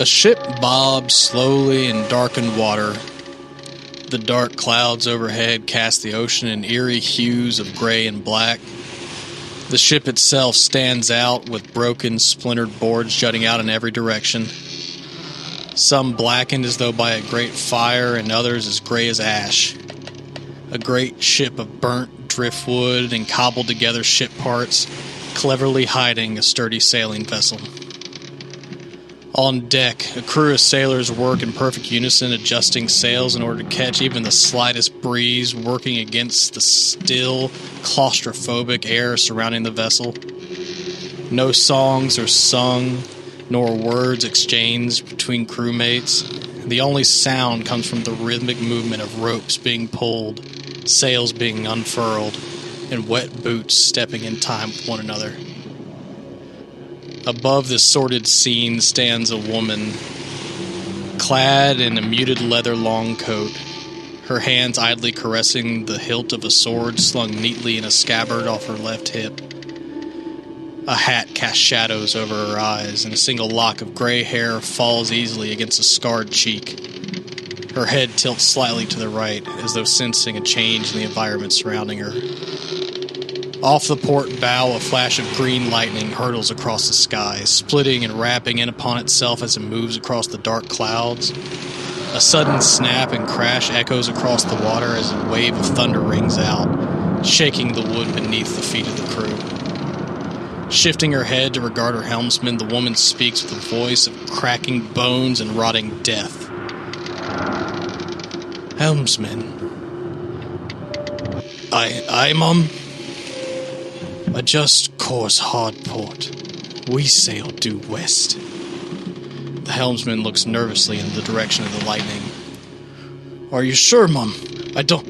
A ship bobbed slowly in darkened water. The dark clouds overhead cast the ocean in eerie hues of gray and black. The ship itself stands out with broken, splintered boards jutting out in every direction. Some blackened as though by a great fire, and others as gray as ash. A great ship of burnt driftwood and cobbled together ship parts, cleverly hiding a sturdy sailing vessel. On deck, a crew of sailors work in perfect unison, adjusting sails in order to catch even the slightest breeze, working against the still, claustrophobic air surrounding the vessel. No songs are sung, nor words exchanged between crewmates. The only sound comes from the rhythmic movement of ropes being pulled, sails being unfurled, and wet boots stepping in time with one another. Above this sordid scene stands a woman, clad in a muted leather long coat, her hands idly caressing the hilt of a sword slung neatly in a scabbard off her left hip. A hat casts shadows over her eyes, and a single lock of gray hair falls easily against a scarred cheek. Her head tilts slightly to the right, as though sensing a change in the environment surrounding her. Off the port bow, a flash of green lightning hurtles across the sky, splitting and wrapping in upon itself as it moves across the dark clouds. A sudden snap and crash echoes across the water as a wave of thunder rings out, shaking the wood beneath the feet of the crew. Shifting her head to regard her helmsman, the woman speaks with a voice of cracking bones and rotting death. Helmsman. Aye, Mum? A just course hard port. We sail due west. The helmsman looks nervously in the direction of the lightning. Are you sure, Mum? I don't...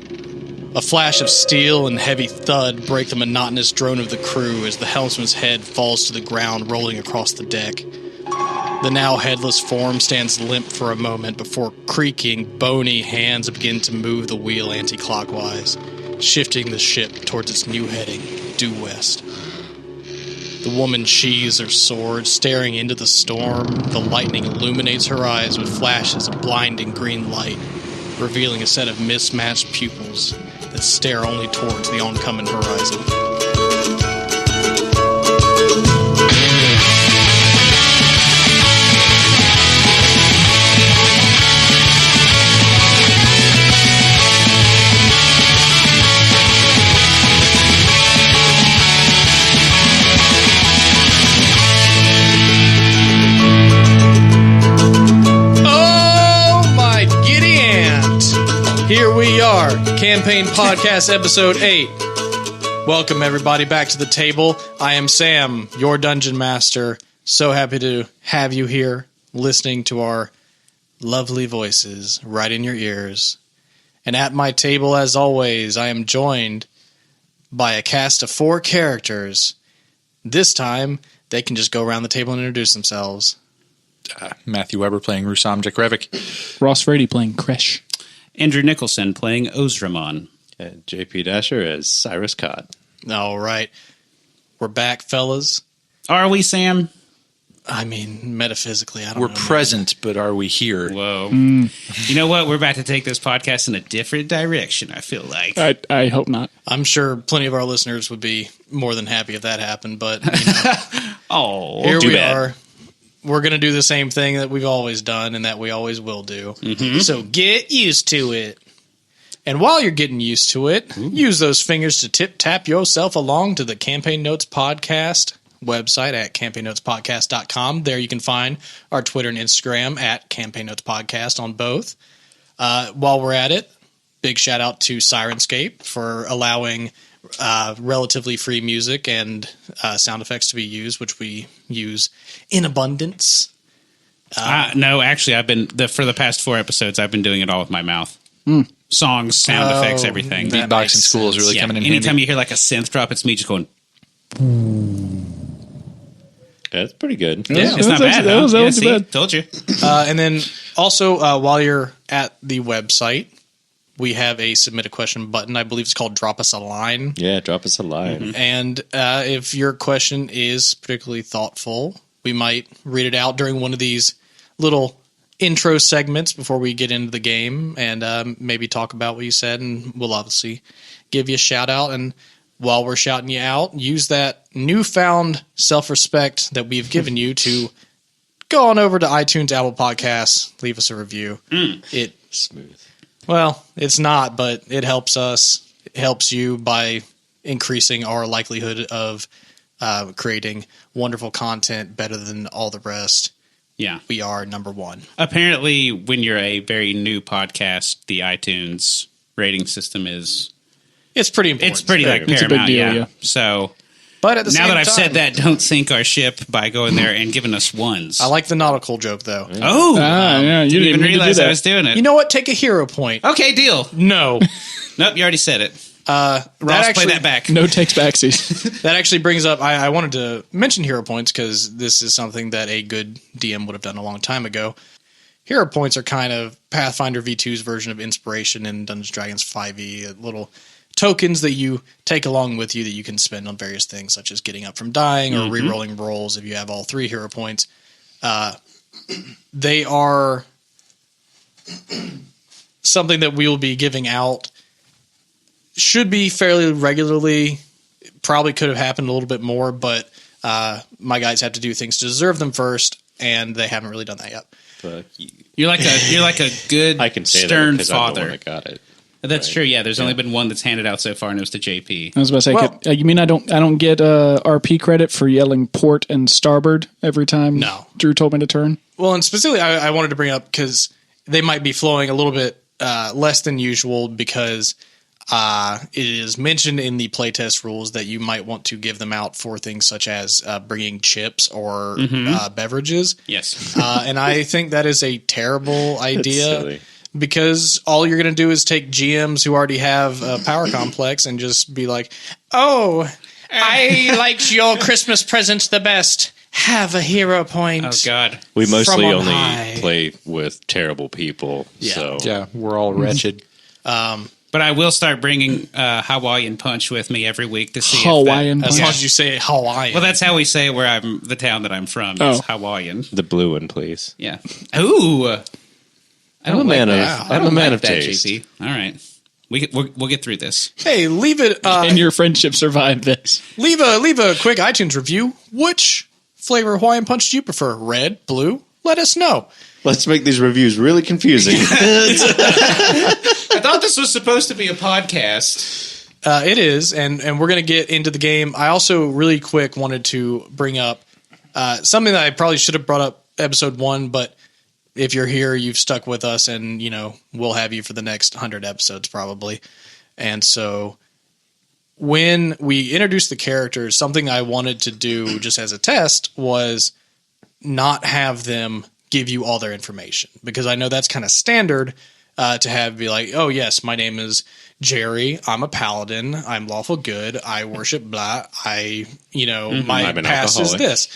A flash of steel and heavy thud break the monotonous drone of the crew as the helmsman's head falls to the ground, rolling across the deck. The now headless form stands limp for a moment before creaking, bony hands begin to move the wheel anti-clockwise, shifting the ship towards its new heading, due west. The woman sheathes her sword, staring into the storm. The lightning illuminates her eyes with flashes of blinding green light, revealing a set of mismatched pupils that stare only towards the oncoming horizon. Here we are, Campaign Podcast Episode 8. Welcome, everybody, back to the table. I am Sam, your Dungeon Master. So happy to have you here, listening to our lovely voices right in your ears. And at my table, as always, I am joined by a cast of 4 characters. This time, they can just go around the table and introduce themselves. Matthew Weber playing Rusam Jakrevic. Ross Frady playing Kresh. Andrew Nicholson playing Ozramon. JP Dasher as Cyrus Cott. All right. We're back, fellas. Are we, Sam? I mean, metaphysically, I don't know. We're present, but are we here? Whoa. You know what? We're about to take this podcast in a different direction, I feel like. I hope not. I'm sure plenty of our listeners would be more than happy if that happened, but you know, here we are. We're going to do the same thing that we've always done and that we always will do. Mm-hmm. So get used to it. And while you're getting used to it, use those fingers to tip-tap yourself along to the Campaign Notes Podcast website at campaignnotespodcast.com. There you can find our Twitter and Instagram at Campaign Notes Podcast on both. While we're at it, big shout out to Sirenscape for allowing relatively free music and sound effects to be used, which we use in abundance. No, actually, for the past 4 episodes, I've been doing it all with my mouth. Songs, sound effects, everything. Beatbox in school is really coming in handy. Anytime you hear like a synth drop, it's me just going. That's pretty good. Yeah, it's not bad. That wasn't bad. Told you. And then also, while you're at the website, we have a submit a question button. I believe it's called Drop Us a Line. Yeah, drop us a line. Mm-hmm. And if your question is particularly thoughtful, we might read it out during one of these little intro segments before we get into the game and maybe talk about what you said, and we'll obviously give you a shout out. And while we're shouting you out, use that newfound self-respect that we've given you to go on over to iTunes, Apple Podcasts, leave us a review. It Smooth. Well, it's not, but it helps us. It helps you by increasing our likelihood of creating wonderful content better than all the rest. Yeah. We are number one. Apparently, when you're a very new podcast, the iTunes rating system is It's pretty important. it's pretty like It's a big paramount. deal, Yeah. yeah. So But at the now same that I've time, said that, don't sink our ship by going there and giving us ones. I like the nautical joke though. Oh, Yeah, you didn't even need to do realize that. I was doing it. You know what? Take a hero point. Okay, deal. No. Nope, you already said it. That Ross, actually, play that back. No takes backsies. That actually brings up, I wanted to mention hero points because this is something that a good DM would have done a long time ago. Hero points are kind of Pathfinder V2's version of inspiration in Dungeons & Dragons 5e, little tokens that you take along with you that you can spend on various things, such as getting up from dying or re-rolling rolls if you have all 3 hero points. They are something that we will be giving out. Should be fairly regularly. Probably could have happened a little bit more, but my guys have to do things to deserve them first, and they haven't really done that yet. Fuck you. You're like a good I can say that stern because I'm the one father. that got it. That's Right. true. Yeah, there's only been one that's handed out so far, and it was to JP. I was about to say, Well- you mean I don't get RP credit for yelling port and starboard every time No. Drew told me to turn? Well, and specifically, I wanted to bring up because they might be flowing a little bit less than usual because it is mentioned in the playtest rules that you might want to give them out for things such as bringing chips or beverages. Yes. And I think that is a terrible idea silly. because all you're going to do is take GMs who already have a power complex and just be like, oh, I liked your Christmas present the best. Have a hero point. Oh God. We mostly From on only high. play with terrible people. Yeah. So Yeah, we're all wretched. But I will start bringing Hawaiian Punch with me every week to see Hawaiian As punch. long as you say Hawaiian. Well, that's how we say it where I'm the town that I'm from. Oh. Is Hawaiian. the blue one, please. Yeah. Ooh. I I'm a don't man like of that. I'm a don't man like of that, taste. JP. All right. We'll get through this. Hey, leave it. And your friendship survived this. Leave a quick iTunes review. Which flavor Hawaiian Punch do you prefer? Red, blue? Let us know. Let's make these reviews really confusing. I thought this was supposed to be a podcast. It is, and we're going to get into the game. I also really quick wanted to bring up something that I probably should have brought up episode 1, but if you're here, you've stuck with us, and we'll have you for the next 100 episodes probably. And so when we introduced the characters, something I wanted to do just as a test was not have them give you all their information, because I know that's kind of standard to have be like, oh yes, my name is Jerry, I'm a paladin, I'm lawful good, I worship blah, my I'm an past is alcoholic. this.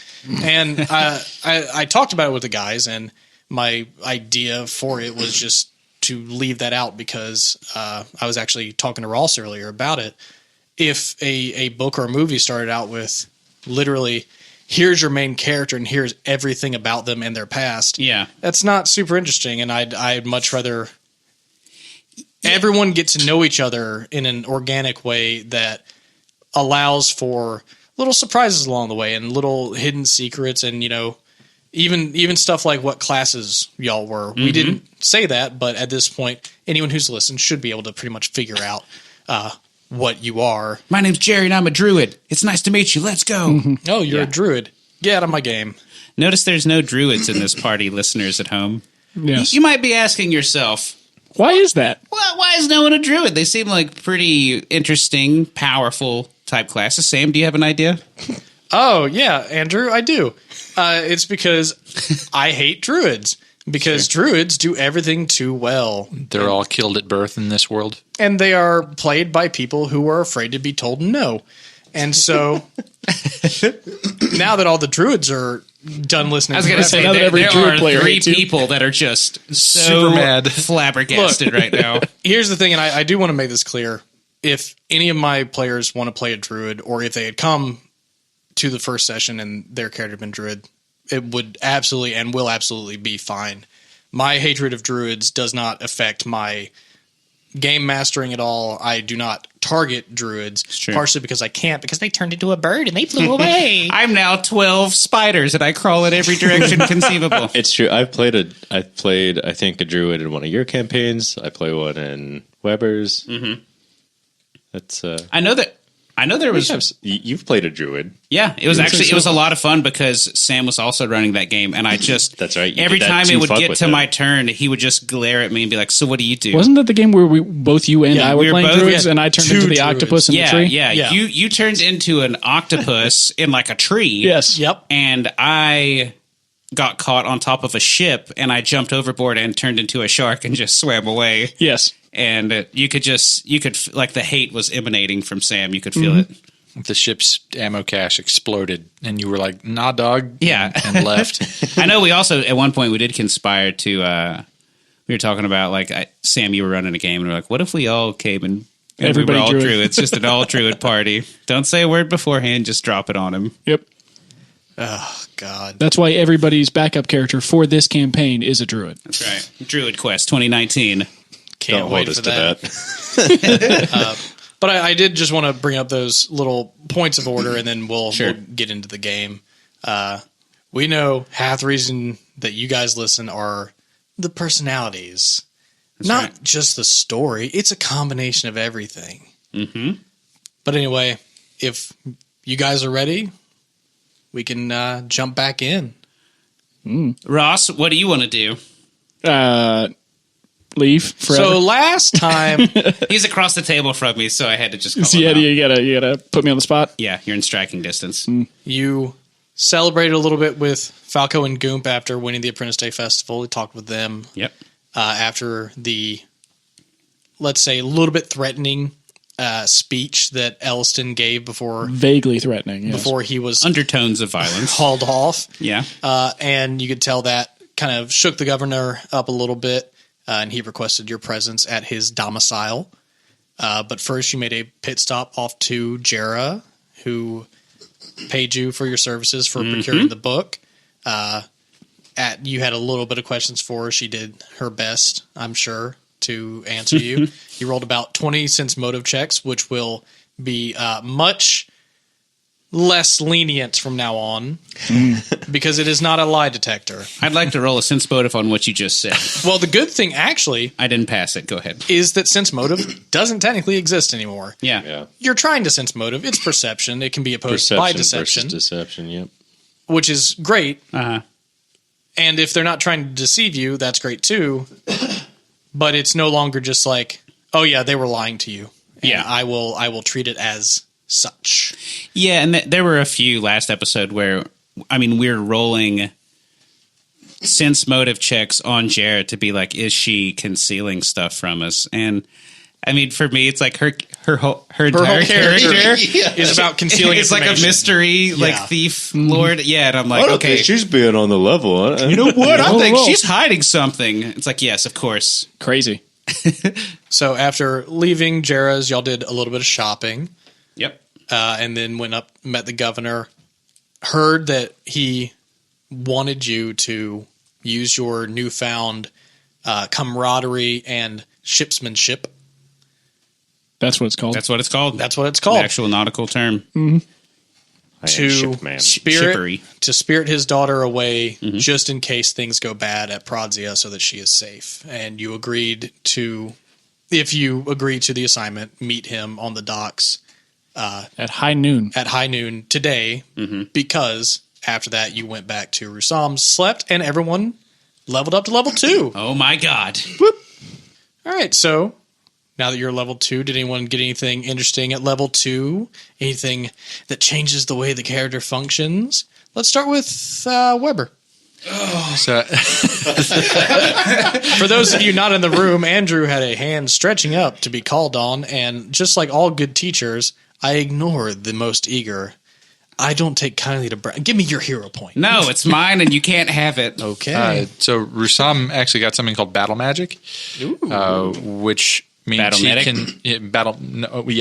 And I talked about it with the guys, and my idea for it was just to leave that out because I was actually talking to Ross earlier about it. If a book or a movie started out with literally, here's your main character and here's everything about them and their past, Yeah. that's not super interesting. And I'd much rather everyone get to know each other in an organic way that allows for little surprises along the way and little hidden secrets and, even stuff like what classes y'all were. We didn't say that, but at this point, anyone who's listened should be able to pretty much figure out what you are. My name's Jerry and I'm a druid. It's nice to meet you. Let's go. Oh, you're Yeah. a druid. Get out of my game. Notice there's no druids in this party, listeners at home. Yes. You might be asking yourself, Why is that? why is no one a druid? They seem like pretty interesting, powerful type classes. Sam, do you have an idea? Oh, yeah, Andrew, I do. It's because I hate druids. Because druids do everything too well. They're all killed at birth in this world. And they are played by people who are afraid to be told no. And so now that all the druids are done listening, I was going to say, now that there, every there druid are player 3 hates you. people that are just so Super mad. flabbergasted right now. here's the thing, and I do want to make this clear. If any of my players want to play a druid, or if they had come to the first session and their character had been druid, it would absolutely and will absolutely be fine. My hatred of druids does not affect my game mastering at all. I do not target druids, partially because I can't, because they turned into a bird and they flew away. I'm now 12 spiders and I crawl in every direction conceivable. It's true. I played, I think, a druid in one of your campaigns. I play one in Weber's. Mm-hmm. That's. I know there was. You've played a druid. Yeah, it was a lot of fun because Sam was also running that game, and I just that's right. Every time it would get to my turn, he would just glare at me and be like, "So what do you do?" Wasn't that the game where both you and I were playing druids, and I turned into the octopus in the tree? Yeah. You turned into an octopus in like a tree. Yes. Yep. And I got caught on top of a ship, and I jumped overboard and turned into a shark and just swam away. Yes. And you could like the hate was emanating from Sam. You could feel it. The ship's ammo cache exploded, and you were like, "Nah, dog." Yeah, and left. I know. We also at one point we did conspire to. We were talking about like Sam, you were running a game, and we were like, "What if we all came and everybody we were all druid. druids? Just an all druid party. Don't say a word beforehand. Just drop it on him." Yep. Oh God. That's why everybody's backup character for this campaign is a druid. That's right. Druid Quest 2019. Can't Don't wait hold us for to that. But I did just want to bring up those little points of order, and then we'll get into the game. We know half the reason that you guys listen are the personalities, not just the story. It's a combination of everything. Mm-hmm. But anyway, if you guys are ready, we can jump back in. Ross, what do you want to do? Leave forever. So last time, He's across the table from me, so I had to just call So him out. you gotta put me on the spot. Yeah, you're in striking distance. you celebrated a little bit with Falco and Goomp after winning the Apprentice Day Festival. We talked with them Yep. after the, let's say, a little bit threatening speech that Elliston gave before Vaguely threatening. Yes. before he was Undertones of violence. hauled off. Yeah. And you could tell that kind of shook the governor up a little bit, and he requested your presence at his domicile. But first, you made a pit stop off to Jera, who paid you for your services for procuring the book. You had a little bit of questions for her. She did her best, I'm sure, to answer you. You rolled about 20 sense motive checks, which will be much less lenient from now on because it is not a lie detector. I'd like to roll a sense motive on what you just said. Well, the good thing, actually, I didn't pass it. Go ahead. is that sense motive doesn't technically exist anymore. Yeah. Yeah. You're trying to sense motive. It's perception. It can be opposed Perception by deception, versus deception. Yep. which is great. Uh-huh. And if they're not trying to deceive you, that's great too. But it's no longer just like, oh yeah, they were lying to you. And Yeah. I will treat it as such. Yeah, and there were a few last episode where, I mean, we're rolling sense motive checks on Jared to be like, is she concealing stuff from us? And I mean, for me, it's like her entire character is about concealing it's like a information. mystery, like Yeah. thief lord. Yeah, and I'm I like, don't okay, think she's being on the level. you know what? I Roll, think roll. she's hiding something. It's like, yes, of course. Crazy. So after leaving Jera's, y'all did a little bit of shopping. Yep. And then went up, met the governor, heard that he wanted you to use your newfound camaraderie and shipsmanship. That's what it's called. That's what it's called. That's what it's The called. actual nautical term. To shipman. Shippery. spirit his daughter away just in case things go bad at Prodzia so that she is safe. And you agreed to, if you agree to the assignment, meet him on the docks At high noon. at high noon today because after that you went back to Rusam, slept, and everyone leveled up to level 2. Oh my God. All right, so now that you're level 2, did anyone get anything interesting at level 2? Anything that changes the way the character functions? Let's start with Weber. So, For those of you not in the room, Andrew had a hand stretching up to be called on, and just like all good teachers, I ignore the most eager. I don't take kindly to give me your hero point. No, it's mine and you can't have it. Okay. so Rusam actually got something called battle magic, which Battle medic?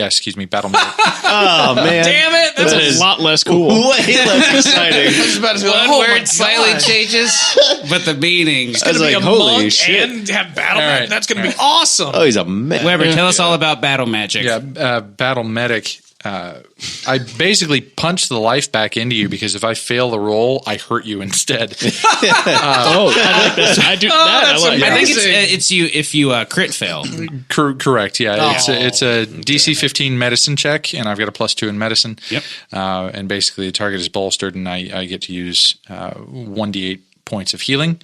Excuse me, battle medic. Oh man, Damn it! That's That A is lot less cool. way less exciting. I was about to be like, One oh my word God. slightly changes, but the meaning. I was Be like, a holy monk shit! and have battle. All right. That's going to be awesome. Oh, he's a man. Weber, tell us all about battle magic. Yeah, battle medic. I basically punch the life back into you because if I fail the roll, I hurt you instead. Oh, I like that. I do that. I like. I think Amazing. it's you if you crit fail. Correct. Yeah, Oh, it's a DC 15 medicine check, and I've got a +2 in medicine. Yep. And basically, the target is bolstered, and I get to use 1d8 points of healing.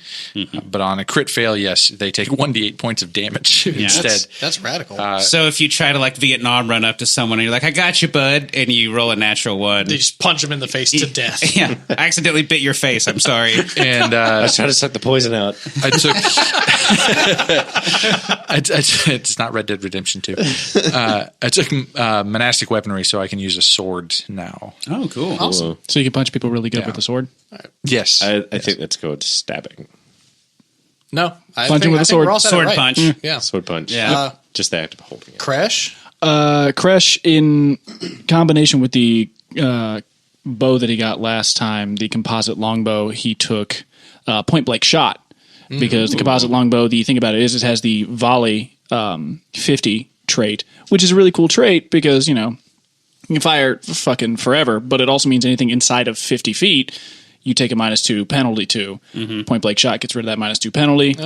But on a crit fail, yes, they take 1d8 points of damage instead. That's radical. So if you try to like Vietnam run up to someone and you're like, "I got you, bud," and you roll a natural one, they just punch him in the face to death. yeah, I accidentally bit your face. I'm sorry. And I was trying to suck the poison out. I took. It's not Red Dead Redemption 2. I took monastic weaponry, so I can use a sword now. Oh, cool. Awesome. So you can punch people really good Yeah. with a sword. Yes, I think let's go with stabbing. No, I Punch him think, with I a think sword. we're all set Sword right. punch. Yeah. Sword punch. Yeah. Just the act of holding it. Crash. Kresh, in combination with the bow that he got last time, the composite longbow, he took point blank shot because the composite longbow, the thing about it is it has the volley 50 trait, which is a really cool trait because, you know, you can fire fucking forever, but it also means anything inside of 50 feet, you take a -2 penalty to. Point blank shot gets rid of that -2 penalty.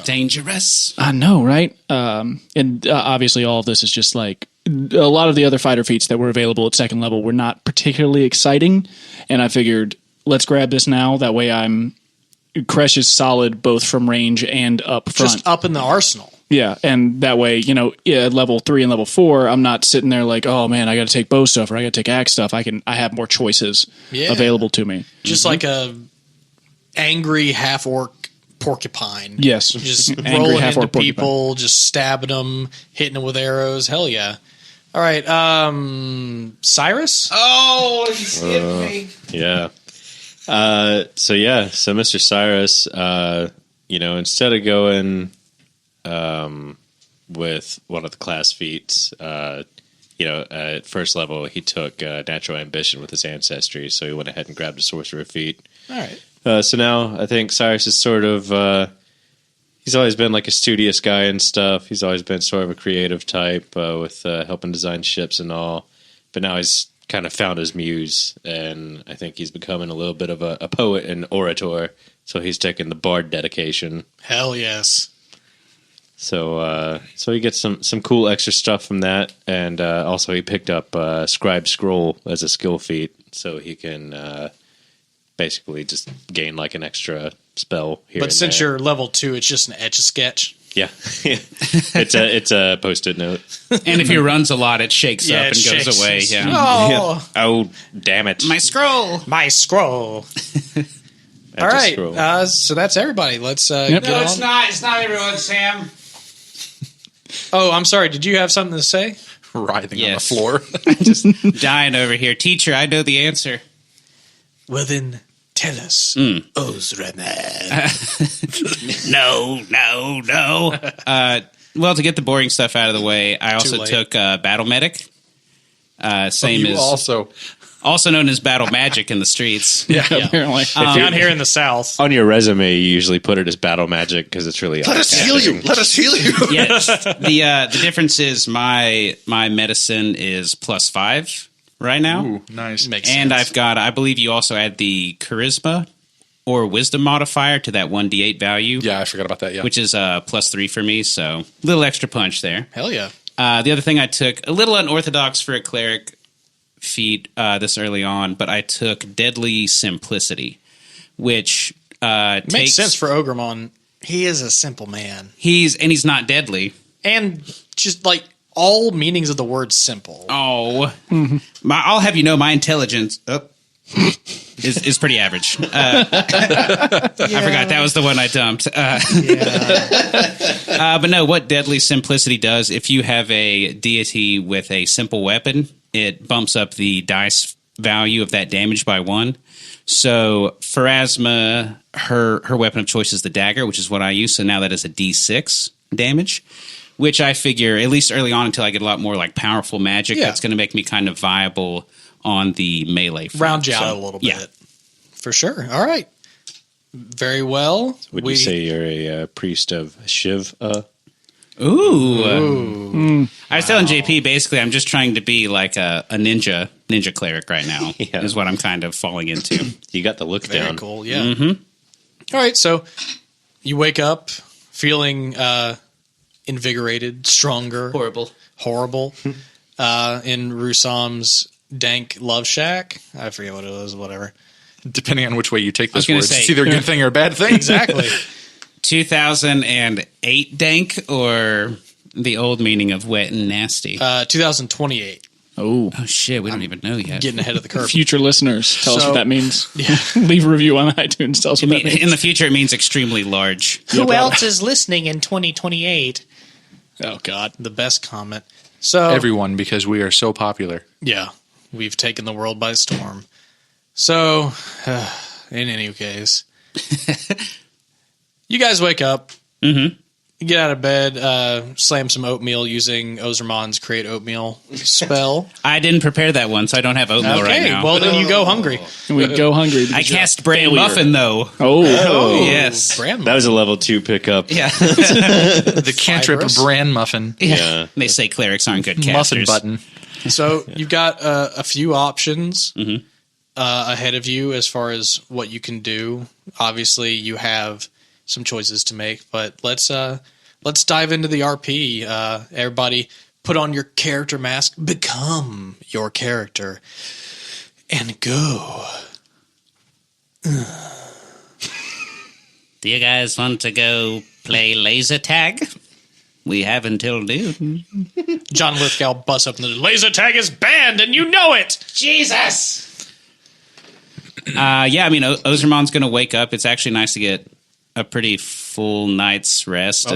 Dangerous. I know, right? And obviously, all of this is just like a lot of the other fighter feats that were available at second level were not particularly exciting. And I figured, let's grab this now. That way, Kresh is solid both from range and up front. Just up in the arsenal. Yeah, and that way, you know, at level 3 and level 4, I'm not sitting there like, oh man, I got to take bow stuff or I got to take axe stuff. I have more choices available to me. Just like a angry half orc porcupine. Yes, Just Angry rolling half-orc into people, just stabbing them, hitting them with arrows. Hell yeah. All right. Cyrus? Oh, you skipped me. Yeah. So Mr. Cyrus, instead of going with one of the class feats, at first level he took natural ambition with his ancestry, so he went ahead and grabbed a sorcerer feat. All right. So now I think Cyrus is sort of he's always been like a studious guy and stuff. He's always been sort of a creative type with helping design ships and all. But now he's kind of found his muse, and I think he's becoming a little bit of a poet and orator. So he's taking the bard dedication. Hell yes. So he gets some cool extra stuff from that, and also he picked up Scribe Scroll as a skill feat, so he can basically just gain like an extra spell here. But since you're level 2, it's just an etch-a-sketch. yeah, it's a post-it note. And if he runs a lot, it shakes Yeah, up it and goes shakes. away. Yeah. Oh, Oh, damn it! My scroll. my scroll. That's All a right. scroll. So that's everybody. Let's get on. not. It's not everyone, Sam. Oh, I'm sorry. Did you have something to say? writhing Yes. on the floor. Dying over here. Teacher, I know the answer. Well, then tell us, Ozraman. No. Well, to get the boring stuff out of the way, I also late. took Battle Medic. Same You as also known as Battle Magic in the streets. Yeah, apparently. Down here in the South. On your resume, you usually put it as battle magic because it's really let us heal you. Let us heal you. Yes. The difference is my medicine is +5 right now. Ooh, nice. Makes And sense. I've got, I believe you also add the charisma or wisdom modifier to that 1d8 value. Yeah, I forgot about that. Yeah, Which is +3 for me, so a little extra punch there. Hell yeah. The other thing I took, a little unorthodox for a cleric feat this early on, but I took Deadly Simplicity, which Makes sense for Ogremon. He is a simple man. he's not deadly. And just like all meanings of the word simple. Oh, I'll have you know, my intelligence is pretty average. I forgot that was the one I dumped. But no, what Deadly Simplicity does, if you have a deity with a simple weapon, it bumps up the dice value of that damage by 1. So Pharasma, her weapon of choice is the dagger, which is what I use. So now that is a D6 damage. which I figure, at least early on until I get a lot more like powerful magic, Yeah. that's going to make me kind of viable on the melee front. Round you out So, a little yeah. bit. For sure. All right. Very well. Would you say you're a priest of Shiv? Ooh. I was telling JP, basically, I'm just trying to be like a ninja cleric right now, Yeah. is what I'm kind of falling into. You got the look Very down. cool. Yeah. All right. So you wake up feeling invigorated, stronger, horrible in Rusam's dank love shack. I forget what it was. Whatever. Depending on which way you take was this gonna word, say- it's either a good thing or a bad thing. Exactly. 2008 dank, or the old meaning of wet and nasty? 2028. Oh, Oh shit, we don't even know yet. Getting ahead of the curve. future listeners, tell us So- what that means. Leave a review on iTunes. Tell us what that means. In the future, it means extremely large. Who else is listening in 2028? Oh God. The best comment. So Everyone, because we are so popular. yeah, we've taken the world by storm. So, in any case, you guys wake up, you get out of bed, slam some oatmeal using Ozermon's create oatmeal spell. I didn't prepare that one, so I don't have oatmeal right Okay, now. well then you go hungry. And we go hungry. I because you're cast a Bran failure. Muffin, though. Oh, Yes. Bram, That was a level 2 pickup. Yeah. The cantrip Fibrous. bran muffin. Yeah. They say clerics aren't good Muffin casters. button. So you've got a few options ahead of you as far as what you can do. Obviously, you have some choices to make, but let's dive into the RP. Everybody, put on your character mask, become your character, and go. Do you guys want to go play laser tag? We have until noon. John Lithgow busts up into the laser tag is banned, and you know it. Jesus! Yeah, I mean, Ozermon's going to wake up. It's actually nice to get a pretty full night's rest.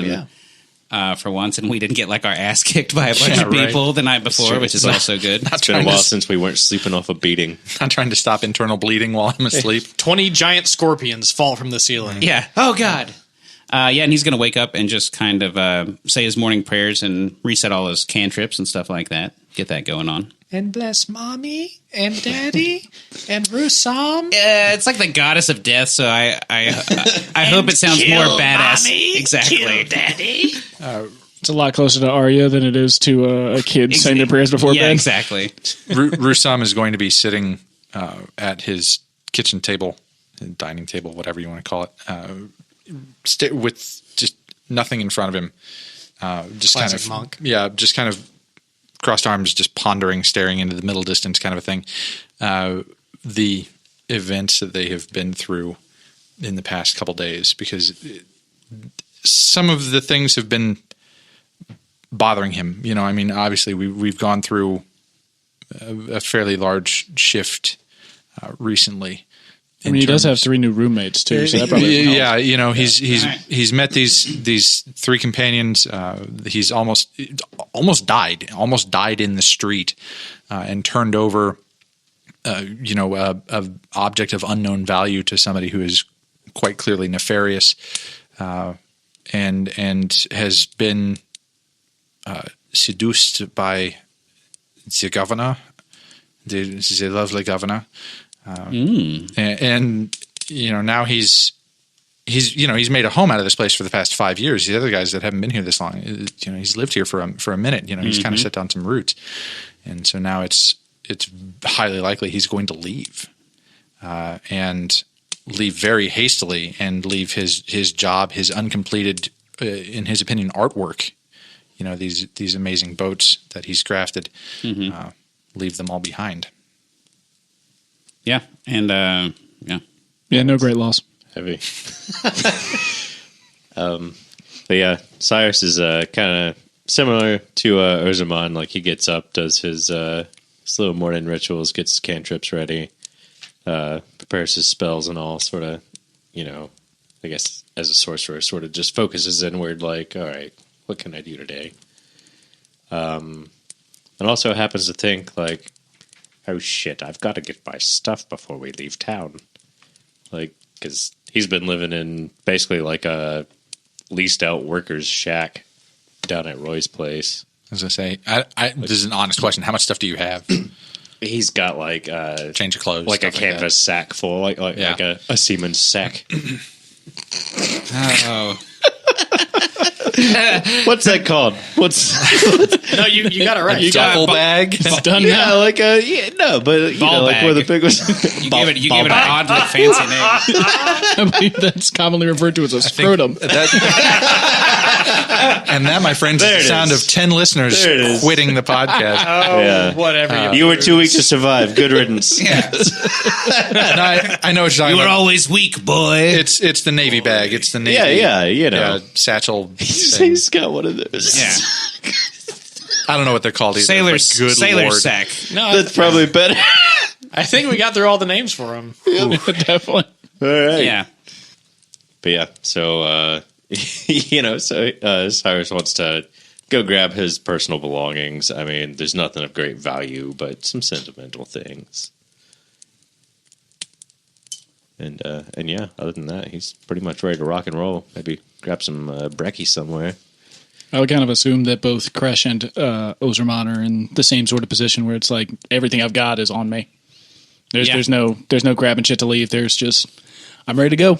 For once, and we didn't get like our ass kicked by a bunch of right. people the night before, which is also good. It's been a while since we weren't sleeping off a beating. Not trying to stop internal bleeding while I'm asleep. 20 giant scorpions fall from the ceiling. Yeah. Oh God. Yeah, and he's going to wake up and just kind of say his morning prayers and reset all his cantrips and stuff like that. Get that going on. And bless mommy and daddy and Rusam. It's like the goddess of death, so I hope it sounds more badass. mommy, Exactly. kill daddy. it's a lot closer to Arya than it is to a kid saying their prayers before Yeah, bed. exactly. Rusam is going to be sitting at his kitchen table, dining table, whatever you want to call it, with just nothing in front of him. Just Classic kind of monk. Yeah, just kind of crossed arms, just pondering, staring into the middle distance, kind of a thing. The events that they have been through in the past couple days, because some of the things have been bothering him. You know, I mean, obviously we've gone through a fairly large shift recently. I mean, he does have 3 new roommates too, so that probably helps. Yeah, you know, All right. he's met these 3 companions. He's almost died in the street, and turned over, a object of unknown value to somebody who is quite clearly nefarious, and has been seduced by the governor, the lovely governor. And you know, now he's made a home out of this place for the past 5 years. The other guys that haven't been here this long, you know, he's lived here for a minute. You know, he's kind of set down some roots, and so now it's highly likely he's going to leave, and leave very hastily, and leave his job, his uncompleted, in his opinion, artwork. You know, these amazing boats that he's crafted, leave them all behind. Yeah, and yeah. Yeah, no great loss. Heavy. But yeah, Cyrus is kind of similar to Ozermon. Like, he gets up, does his little morning rituals, gets his cantrips ready, prepares his spells and all, sort of, you know, I guess as a sorcerer, sort of just focuses inward, like, all right, what can I do today? And also happens to think, like, oh shit, I've got to get my stuff before we leave town. Like, because he's been living in basically like a leased out worker's shack down at Roy's place. I was gonna say, this is an honest question. How much stuff do you have? He's got like Change of clothes, like a stuff canvas sack full, like a seaman's sack. Oh, What's that called? What's No, you got it right. You got duffel bag. It's done now. like a but you Ball know, like bag. where the big was. you gave it an oddly fancy name. I believe that's commonly referred to as a scrotum. And that, my friends, There is it the sound is. of 10 listeners There it is. quitting the podcast. Yeah. Whatever. You were too weak to survive. Good riddance. No, I know what you're talking You were about. always weak, boy. It's the Navy bag. It's the Navy. Yeah, you know. Satchel. thing. He's got one of those. Yeah, I don't know what they're called either. sailor but good sailor Lord. sack. No, That's probably better. I think we got through all the names for him. Definitely. All right. Yeah, But yeah, so Cyrus wants to go grab his personal belongings. I mean, there's nothing of great value, but some sentimental things. And yeah, other than that, he's pretty much ready to rock and roll. Maybe grab some brekkie somewhere. I would kind of assume that both Kresh and Ozerman are in the same sort of position where it's like everything I've got is on me. There's no grabbing shit to leave. There's just I'm ready to go.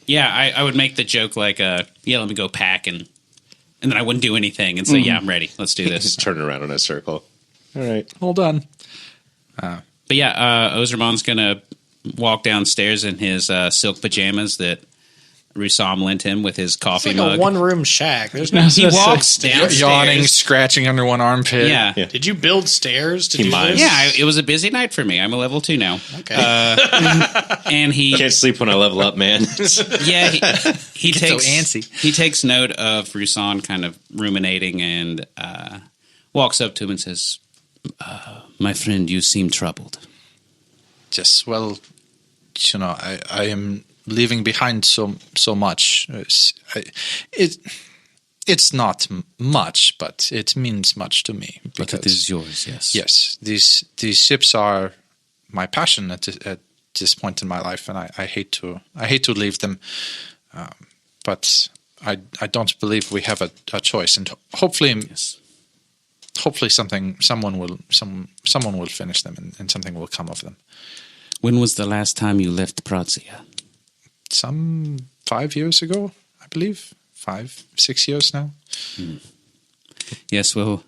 yeah. I would make the joke like, let me go pack, and then I wouldn't do anything and say, yeah, I'm ready. Let's do this. Just turn around in a circle. All right. Hold on. But yeah, Ozerman's gonna walk downstairs in his silk pajamas that Rusam lent him with his coffee It's like mug. a one-room shack. There's no. He walks downstairs. Yawning, scratching under one armpit. Yeah. Yeah. Did you build stairs to He do mimes. this? Yeah, it was a busy night for me. I'm a level 2 now. Okay. And he Can't sleep when I level up, man. yeah, he takes antsy. he takes note of Rusan kind of ruminating and walks up to him and says, "My friend, you seem troubled." Just, well, I am leaving behind so much. It's not much, but it means much to me. But it is yours, yes. Yes, these ships are my passion at this point in my life, and I hate to leave them. But I don't believe we have a choice, and hopefully, Yes. hopefully someone will finish them, and something will come of them. When was the last time you left Prazia? Some 5 years ago, I believe. 5-6 years now. Yes, well,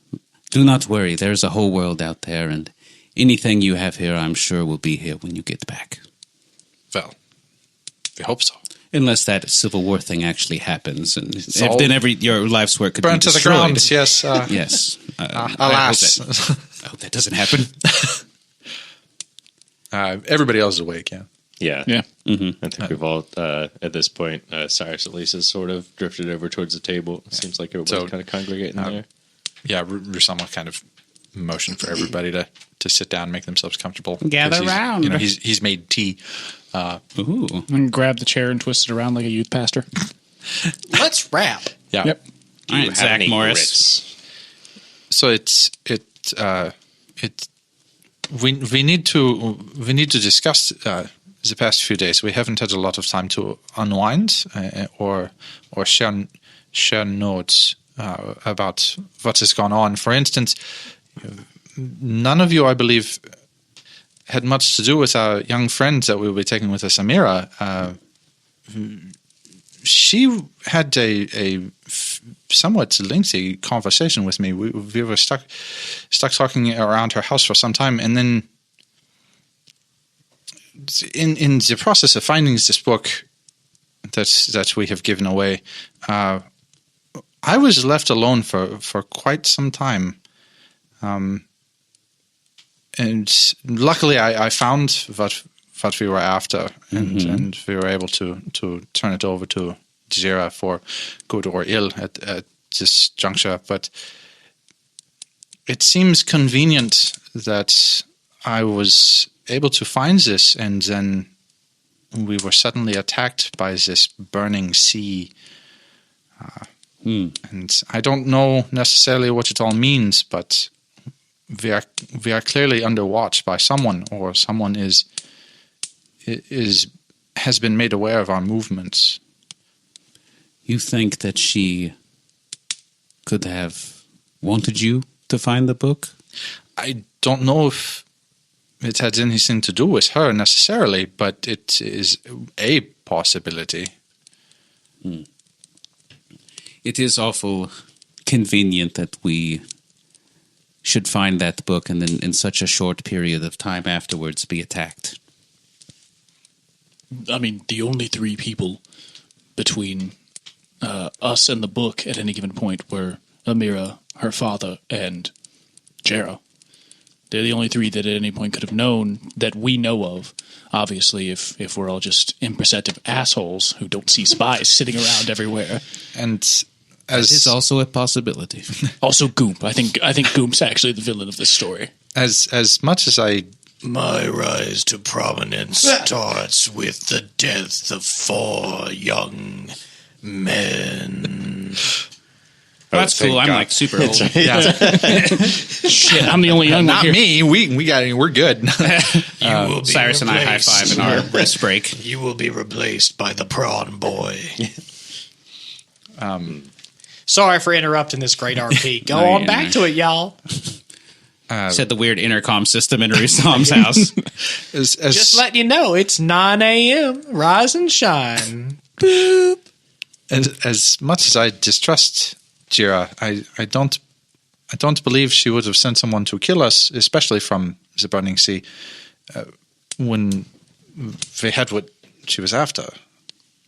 do not worry. There's a whole world out there, and anything you have here, I'm sure, will be here when you get back. Well, we hope so. Unless that Civil War thing actually happens, and all then your life's work could be Burnt to the destroyed. ground. Yes. Yes. Alas. I hope that doesn't happen. Everybody else is awake. Yeah. Yeah. Yeah. I think we've all, at this point, Cyrus at least has sort of drifted over towards the table. It seems like everybody's So, kind of congregating there. Yeah. Rusama kind of motioned for everybody to sit down, and make themselves comfortable. Gather 'Cause he's- round. He's made tea. Ooh. And grab the chair and twist it around like a youth pastor. Let's rap. Yeah. Yep. All right, Have Zach any Morris. grits? So we need to discuss the past few days. We haven't had a lot of time to unwind or share notes about what has gone on. For instance, none of you, I believe, had much to do with our young friend that we will be taking with us, Amira. She had a somewhat lengthy conversation with me. We were stuck talking around her house for some time, and then in the process of finding this book that we have given away, I was left alone for quite some time. And luckily, I found what we were after, and we were able to turn it over to Jira for good or ill at this juncture. But it seems convenient that I was able to find this, and then we were suddenly attacked by this burning sea. And I don't know necessarily what it all means, but we are clearly under watch by someone, or someone has been made aware of our movements. You think that she could have wanted you to find the book? I don't know if it had anything to do with her necessarily, but it is a possibility. It is awful convenient that we should find that book and then in such a short period of time afterwards be attacked. I mean, the only three people between us and the book at any given point were Amira, her father, and Jera. They're the only three that at any point could have known that we know of. Obviously, if we're all just imperceptive assholes who don't see spies sitting around everywhere. And That as is also a possibility. Also, Goomp. I think Goomp's actually the villain of this story. as much as I My rise to prominence starts with the death of 4 young men. That's cool. I'm like super old. Shit, I'm the only young one not here. me, we're good. You will be Cyrus and I high replaced. five in our wrist break. You will be replaced by the prawn boy. Sorry for interrupting this great RP. Go on back to it, y'all. Said the weird intercom system in Rusam's house. Just letting you know, it's 9 a.m. Rise and shine. as much as I distrust Jira, I don't believe she would have sent someone to kill us, especially from the Burning Sea, when they had what she was after.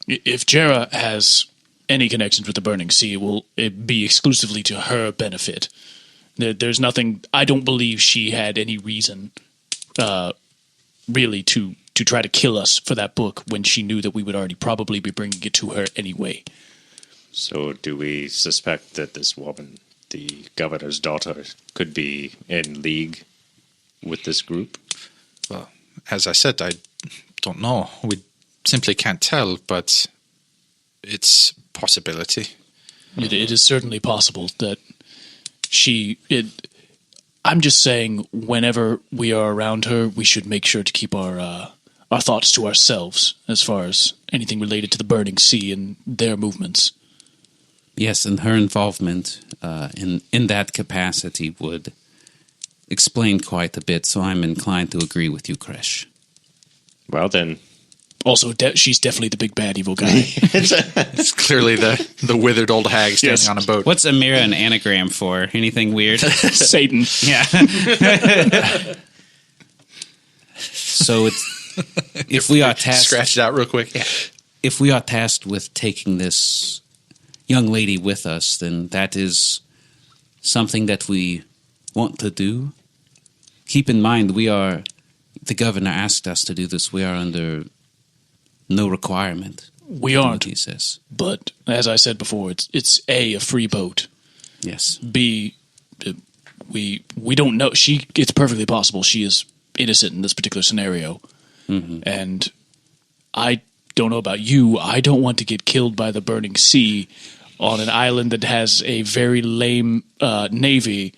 If Jera has any connections with the Burning Sea, it will be exclusively to her benefit. There's nothing. I don't believe she had any reason, really, to try to kill us for that book when she knew that we would already probably be bringing it to her anyway. So do we suspect that this woman, the governor's daughter, could be in league with this group? Well, as I said, I don't know. We simply can't tell, but it's a possibility. It is certainly possible that I'm just saying, whenever we are around her, we should make sure to keep our thoughts to ourselves as far as anything related to the Burning Sea and their movements. Yes, and her involvement in that capacity would explain quite a bit, so I'm inclined to agree with you, Kresh. Well, then. Also, she's definitely the big bad evil guy. It's clearly the withered old hag standing on a boat. What's Amira an anagram for? Anything weird? Satan. Yeah. So if we are tasked, Scratch it out real quick. Yeah. if we are tasked with taking this young lady with us, then that is something that we want to do. Keep in mind, the governor asked us to do this. We are under no requirement. We aren't, he says. but as I said before, it's a free boat. Yes. B, we don't know. It's perfectly possible she is innocent in this particular scenario, and I don't know about you. I don't want to get killed by the Burning Sea on an island that has a very lame navy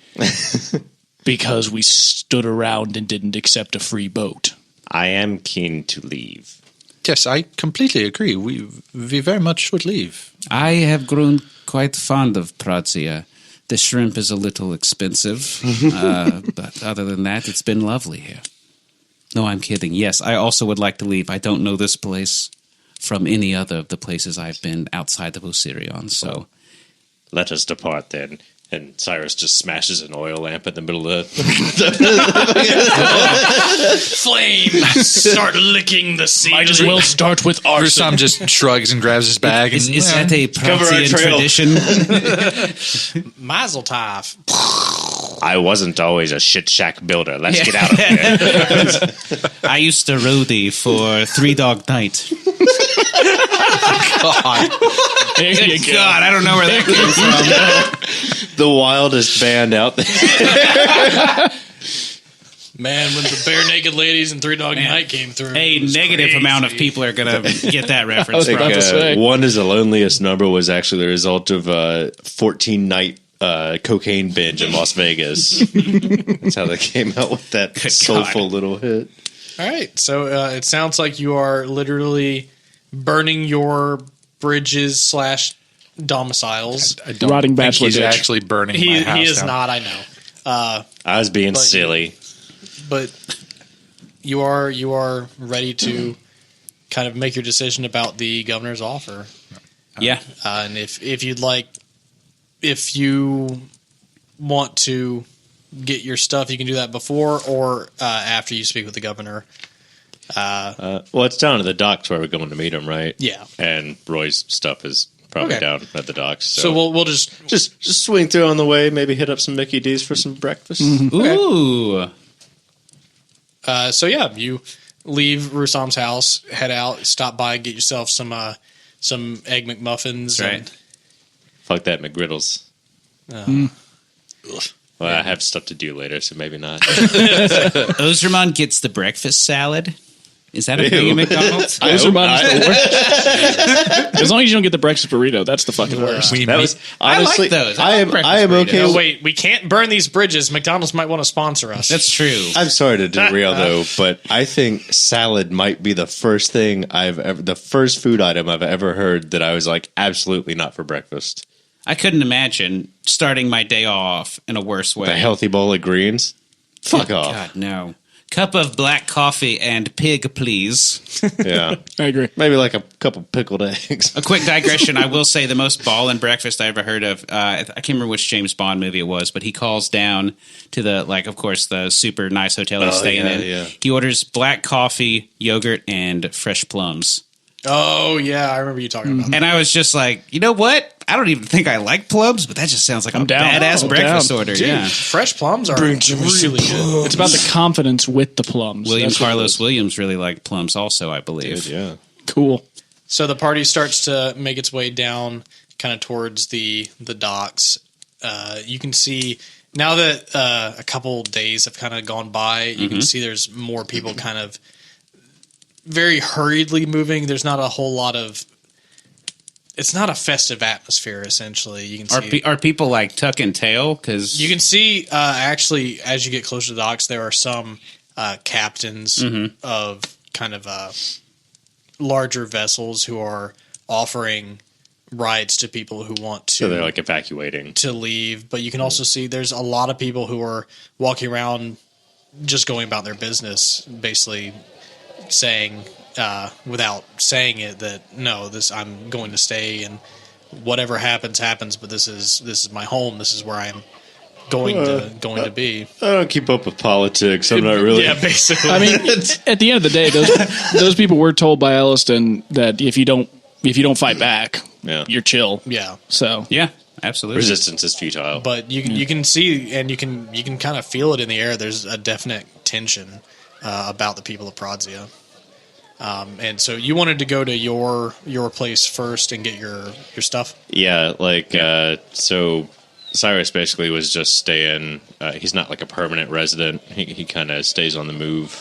because we stood around and didn't accept a free boat. I am keen to leave. Yes, I completely agree. We very much should leave. I have grown quite fond of Prazia. The shrimp is a little expensive, but other than that, it's been lovely here. No, I'm kidding. Yes, I also would like to leave. I don't know this place from any other of the places I've been outside of Osirion, so... Let us depart then. And Cyrus just smashes an oil lamp in the middle of Flame! Start licking the ceiling. Might as well start with arson. Rusam just shrugs and grabs his bag. Is and, that a Cover our Pratzian trail. tradition? Mazel tov. I wasn't always a shit shack builder. Let's get out of here. I used to roadie for Three Dog Night. There you go. God, I don't know where that came from. The wildest band out there. Man, when the Bare Naked Ladies and Three Dog Night came through. A it was negative crazy. amount of people are going to get that reference. was about to say. One is the loneliest number was actually the result of a 14-night cocaine binge in Las Vegas. That's how they came out with that Good soulful God. little hit. All right, so it sounds like you are literally burning your bridges / domiciles. I don't Rotting think bachelor he's ditch. actually burning my house He is down. not, I know. I was being But- silly. But you are ready to kind of make your decision about the governor's offer. Yeah. And if you'd like, if you want to get your stuff, you can do that before or after you speak with the governor. Well, it's down to the docks where we're going to meet him, right? Yeah. And Roy's stuff is probably Okay. down at the docks. So we'll just just swing through on the way. Maybe hit up some Mickey D's for some breakfast. Ooh. so yeah, you leave Rusam's house, head out, stop by, get yourself some egg McMuffins. That's right. And, Fuck that McGriddles. uh, Well, I have stuff to do later, so maybe not. Ozerman gets the breakfast salad. Is that a thing at McDonald's? Those are mine is the worst. As long as you don't get the breakfast burrito, that's the fucking worst. We That meet- was I like honestly. those. I am. breakfast I am okay. burritos. no, with- wait, we can't burn these bridges. McDonald's might want to sponsor us. That's true. I'm sorry to derail though, but I think salad might be the first food item I've ever heard that I was like, absolutely not for breakfast. I couldn't imagine starting my day off in a worse way. The healthy bowl of greens. Fuck off. God, no. Cup of black coffee and pig, please. Yeah, I agree. maybe like a couple pickled eggs. A quick digression. I will say the most ballin' breakfast I ever heard of. I can't remember which James Bond movie it was, but he calls down to of course, the super nice hotel he's staying yeah, in. yeah. He orders black coffee, yogurt, and fresh plums. Oh yeah, I remember you talking about that. And I was just like, you know what? I don't even think I like plums, but that just sounds like a down. badass I'm breakfast down. order. Dude, Yeah. fresh plums are really good. It's about the confidence with the plums. William That's what it Carlos is. Williams really liked plums also, I believe. Yeah. Cool. So the party starts to make its way down, kind of towards the docks. You can see now that a couple days have kind of gone by. You can see there's more people kind of very hurriedly moving. There's not a whole lot of. It's not a festive atmosphere. Essentially, you can see. Are people like tuck and tail? Because You can see, actually, as you get closer to the docks, there are some captains of kind of larger vessels who are offering rides to people who want So they're to like evacuating. leave. But you can also see there's a lot of people who are walking around just going about their business, basically saying, without saying it, that no, I'm going to stay and whatever happens, but this is my home. This is where I'm going to be. I don't keep up with politics. I'm not really. Yeah, basically. I mean, at the end of the day, those people were told by Elliston that if you don't fight back, Yeah. you're chill. yeah. So yeah, absolutely. Resistance is futile. But you can see and you can kind of feel it in the air. There's a definite tension about the people of Prodzia. And so you wanted to go to your place first and get your stuff. Yeah, so Cyrus basically was just staying. He's not like a permanent resident. He kind of stays on the move,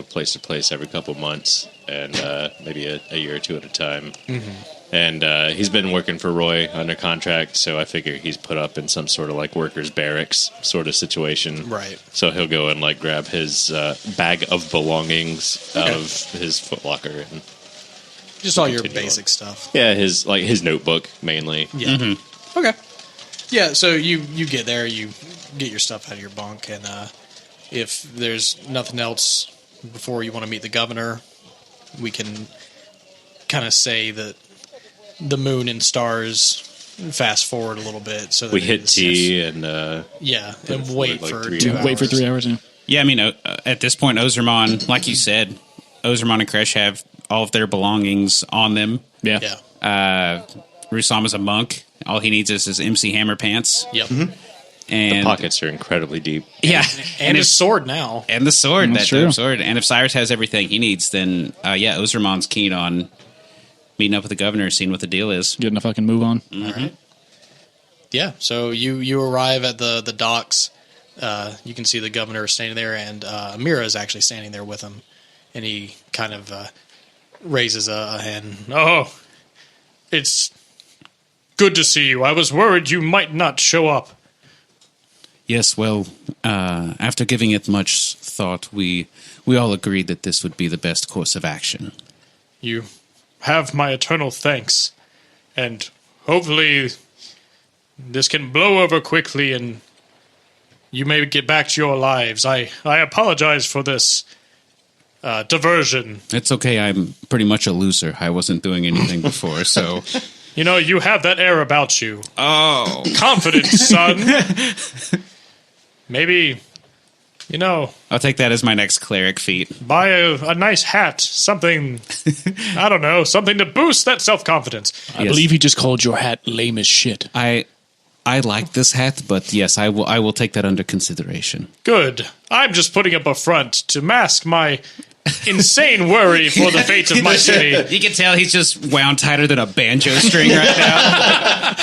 place to place every couple months, and maybe a year or two at a time. And he's been working for Roy under contract, so I figure he's put up in some sort of like workers' barracks sort of situation. Right. So he'll go and like grab his bag of belongings out of his footlocker and Just all your Continue on. basic stuff. his notebook mainly. Yeah. Okay. Yeah, so you get there, you get your stuff out of your bunk, and if there's nothing else before you want to meet the governor, we can kind of say that the moon and stars fast forward a little bit. So that We it hit is- T and Yeah, Put it and forward wait like for 3 2 hours. hours. wait for 3 hours. Yeah. Yeah, I mean, at this point, Ozerman, like you said, Ozerman and Kresh have all of their belongings on them. Yeah. Yeah. Rusama's a monk. All he needs is his MC Hammer pants. Yep. And pockets are incredibly deep. Yeah. And if- his sword now. And the sword, That's that true. damn sword. And if Cyrus has everything he needs, then Ozerman's keen on meeting up with the governor, seeing what the deal is. Getting a fucking move on. Yeah, so you arrive at the docks. You can see the governor standing there, and Amira is actually standing there with him. And he kind of raises a hand. Oh, it's good to see you. I was worried you might not show up. Yes, well, after giving it much thought, we all agreed that this would be the best course of action. You have my eternal thanks. And hopefully this can blow over quickly and you may get back to your lives. I apologize for this diversion. It's okay. I'm pretty much a loser. I wasn't doing anything before, so... You know, you have that air about you. Oh. Confidence, son. Maybe, you know... I'll take that as my next cleric feat. Buy a nice hat, something, I don't know, something to boost that self-confidence. I believe he just called your hat lame as shit. I like this hat, but yes, I will take that under consideration. Good. I'm just putting up a front to mask my insane worry for the fate of my city. You can tell he's just wound tighter than a banjo string right now.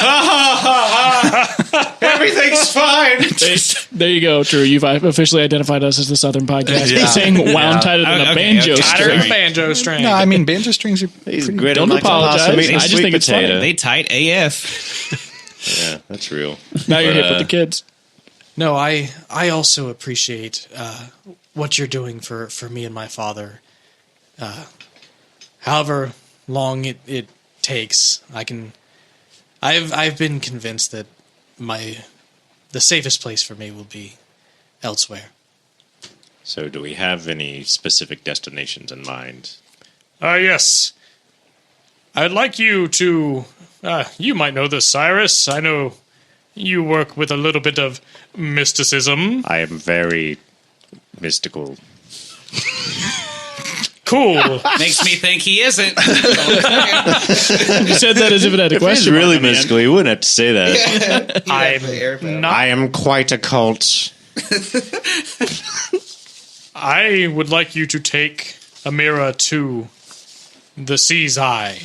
Everything's fine. There you go, Drew. You've officially identified us as the Southern Podcast. Yeah. Saying wound tighter than a Okay, banjo okay. Tighter string. than a banjo string. No, I mean banjo strings are. He's pretty- gritted Don't like apologize. a possum eating I just sweet think it's funny. potato. They tight AF. Yeah, that's real. Now you're hip But, with the kids. No, I also appreciate what you're doing for me and my father. However long it takes, I've been convinced that the safest place for me will be elsewhere. So, do we have any specific destinations in mind? Yes. I'd like you to... you might know this, Cyrus. I know you work with a little bit of mysticism. I am very mystical. Cool. Makes me think he isn't. You said that as if it had a If he's question. really mark on the end. mystical, he wouldn't have to say that. I'm not... I am quite a cult. I would like you to take Amira to the Sea's Eye.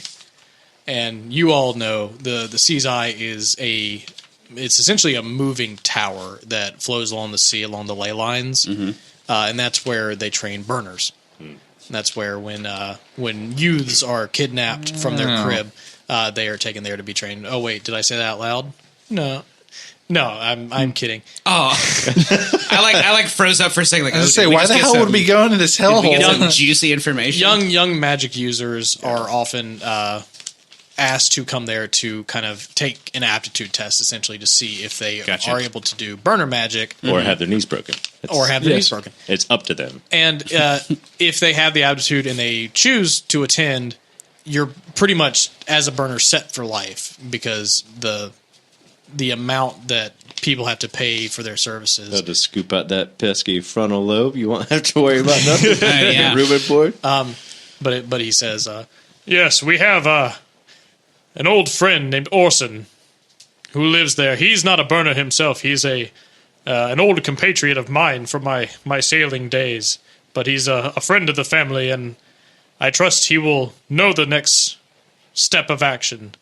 And you all know the Sea's Eye is it's essentially a moving tower that flows along the sea, along the ley lines. And that's where they train burners. That's where when youths are kidnapped from their crib, they are taken there to be trained. Oh, wait, did I say that out loud? No, I'm kidding. Oh, I like froze up for a second. Like, I was gonna say, why the hell would we go into this We get hellhole? some juicy information. Young magic users are often asked to come there to kind of take an aptitude test, essentially, to see if they Gotcha. are able to do burner magic Or have their knees broken. or have their knees broken. It's up to them. And if they have the aptitude and they choose to attend, you're pretty much, as a burner, set for life, because the amount that people have to pay for their services. So to scoop out that pesky frontal lobe, you won't have to worry about nothing. Yeah. Ruben board. But he says, yes, we have an old friend named Orson who lives there. He's not a burner himself. He's an old compatriot of mine from my sailing days. But he's a friend of the family, and I trust he will know the next step of action.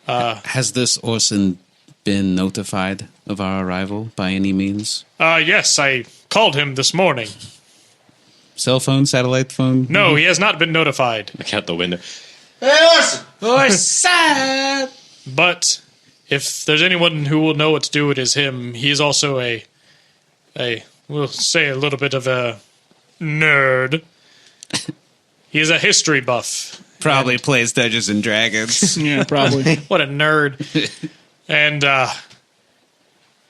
Has this Orson been notified of our arrival by any means? Yes, I called him this morning. Cell phone, satellite phone? No, he has not been notified. Look out the window. But if there's anyone who will know what to do, it is him. He's also we'll say, a little bit of a nerd. He's a history buff. Probably plays Dungeons and Dragons. Yeah, probably. What a nerd. And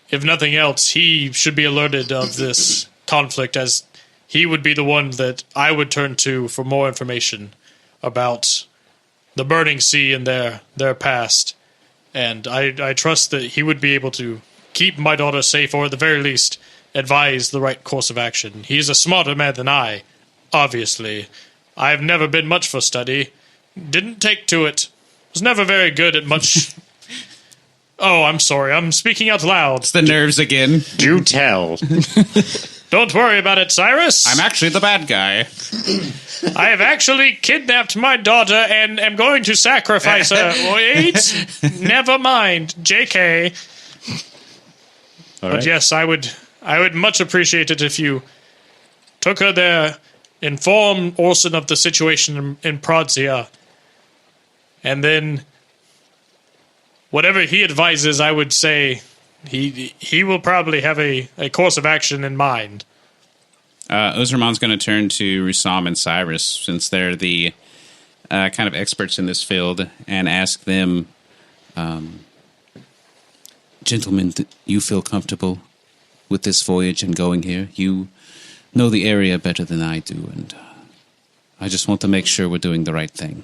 if nothing else, he should be alerted of this conflict, as he would be the one that I would turn to for more information about the Burning Sea and their past. And I trust that he would be able to keep my daughter safe, or at the very least, advise the right course of action. He's a smarter man than I, obviously. I've never been much for study. Didn't take to it. Was never very good at much... Oh, I'm sorry. I'm speaking out loud. It's the nerves again. Do tell. Don't worry about it, Cyrus. I'm actually the bad guy. I have actually kidnapped my daughter and am going to sacrifice her. Wait. Never mind. JK. All But right. yes, I would much appreciate it if you took her there, inform Orson of the situation in Prodzia, and then whatever he advises, I would say he will probably have a course of action in mind. Ozermon's going to turn to Rusam and Cyrus, since they're the kind of experts in this field, and ask them Gentlemen, you feel comfortable with this voyage and going here? You know the area better than I do, and I just want to make sure we're doing the right thing.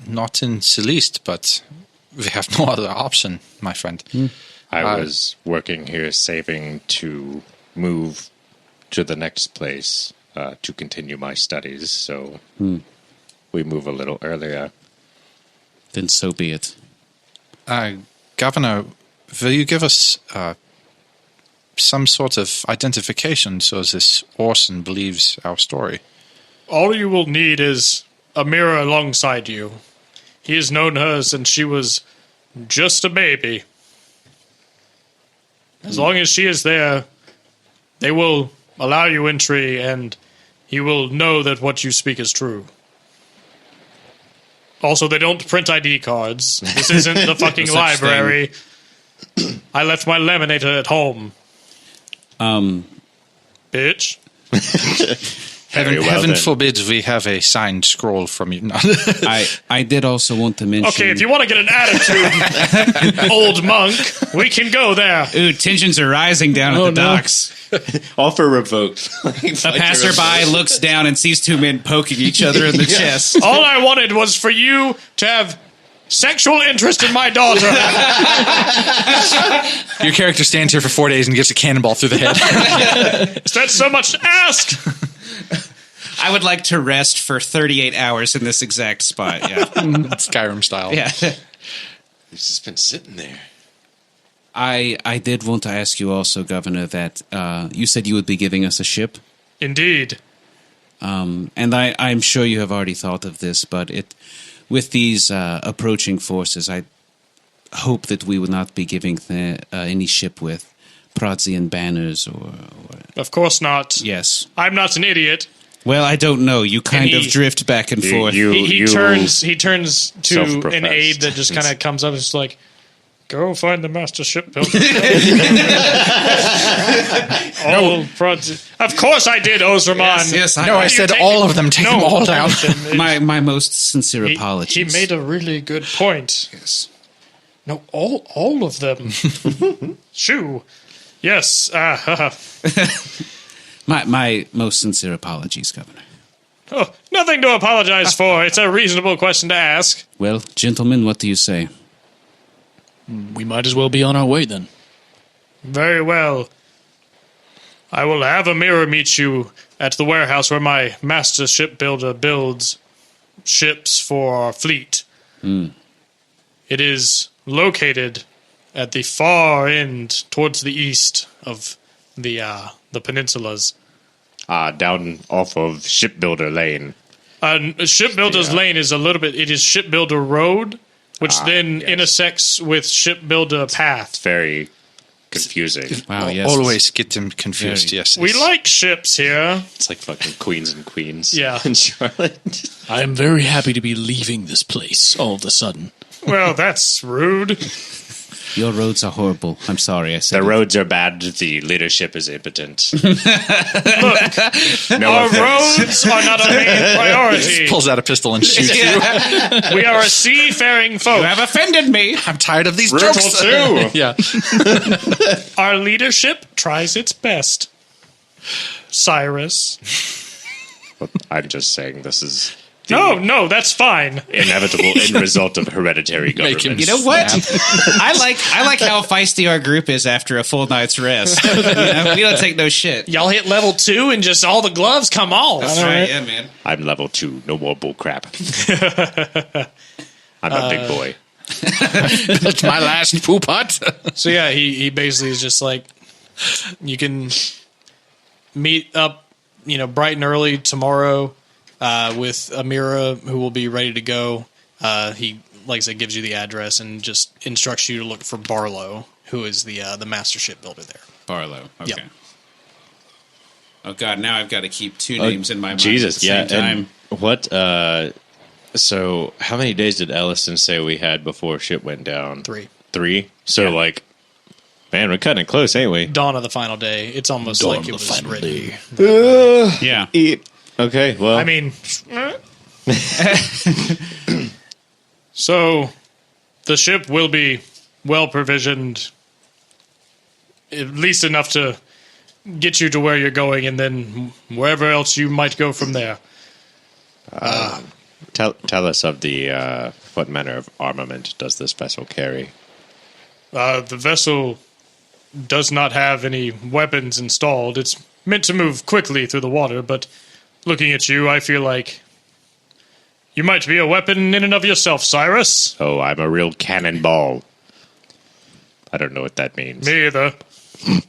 Not in the least, but we have no other option, my friend. I was working here saving to move to the next place to continue my studies, so we move a little earlier. Then so be it. Governor, will you give us some sort of identification so this Orson believes our story? All you will need is a mirror alongside you. He has known her since she was just a baby. As long as she is there, they will allow you entry, and he will know that what you speak is true. Also, they don't print ID cards. This isn't the fucking No such library. I left my laminator at home. Bitch. Heaven forbid we have a signed scroll from you. No. I did also want to mention... Okay, if you want to get an attitude, old monk, we can go there. Ooh, tensions are rising down at the docks. Offer revoked. A passerby looks down and sees two men poking each other in the chest. All I wanted was for you to have sexual interest in my daughter. Your character stands here for 4 days and gets a cannonball through the head. Is that so much to ask? I would like to rest for 38 hours in this exact spot, yeah. Skyrim style. Yeah. He's just been sitting there. I did want to ask you also, Governor, that you said you would be giving us a ship. Indeed. And I'm sure you have already thought of this, but with these approaching forces, I hope that we would not be giving any ship with Protsian banners or... Of course not. Yes. I'm not an idiot. Well, I don't know. You kind of drift back and forth. He turns to an aide that just kind of comes up and is like, go find the master shipbuilder. Of course I did, Ozraman. Yes, I said all of them. Take them all down. My most sincere He apologies. made a really good point. Yes. No, all of them. Shoo. Yes. My most sincere apologies, Governor. Oh, nothing to apologize for. It's a reasonable question to ask. Well, gentlemen, what do you say? We might as well be on our way then. Very well. I will have a mirror meet you at the warehouse where my master shipbuilder builds ships for our fleet. It is located at the far end towards the east of the peninsulas. Down off of Shipbuilder Lane. Shipbuilder's Lane is it is Shipbuilder Road, which then yes. intersects with Shipbuilder Path. It's very confusing. Wow, yes. Always get them confused, Very. yes. We like ships here. It's like fucking Queens and Queens. Yeah. In Charlotte. I am very happy to be leaving this place all of a sudden. Well, that's rude. Your roads are horrible. I'm sorry, I said The it. roads are bad. The leadership is impotent. Look, No our offense. roads are not a main priority. Pulls out a pistol and shoots you. We are a seafaring folk. You have offended me. I'm tired of these Brutal jokes. too. Yeah. Our leadership tries its best. Cyrus. I'm just saying this is No, that's fine. inevitable end result of hereditary Make him government. You know what? I like how feisty our group is after a full night's rest. You know, we don't take no shit. Y'all hit level 2 and just all the gloves come off. That's right, yeah, man. I'm level 2. No more bull crap. I'm a big boy. That's my last poop hut. So yeah, he basically is just like, you can meet up, bright and early tomorrow with Amira, who will be ready to go. He, like I said, gives you the address and just instructs you to look for Barlow, who is the master shipbuilder there. Barlow. Okay. Yep. Oh God! Now I've got to keep two names in my mind. Jesus, at the yeah. same time. And what? So how many days did Ellison say we had before shit went down? 3. 3. So man, we're cutting it close, ain't we? Dawn of the final day. It's almost like it was written. Yeah. Okay. Well, I mean, so the ship will be well provisioned, at least enough to get you to where you're going, and then wherever else you might go from there. Tell us of the what manner of armament does this vessel carry? The vessel does not have any weapons installed. It's meant to move quickly through the water, but looking at you, I feel like you might be a weapon in and of yourself, Cyrus. Oh, I'm a real cannonball. I don't know what that means. Me either.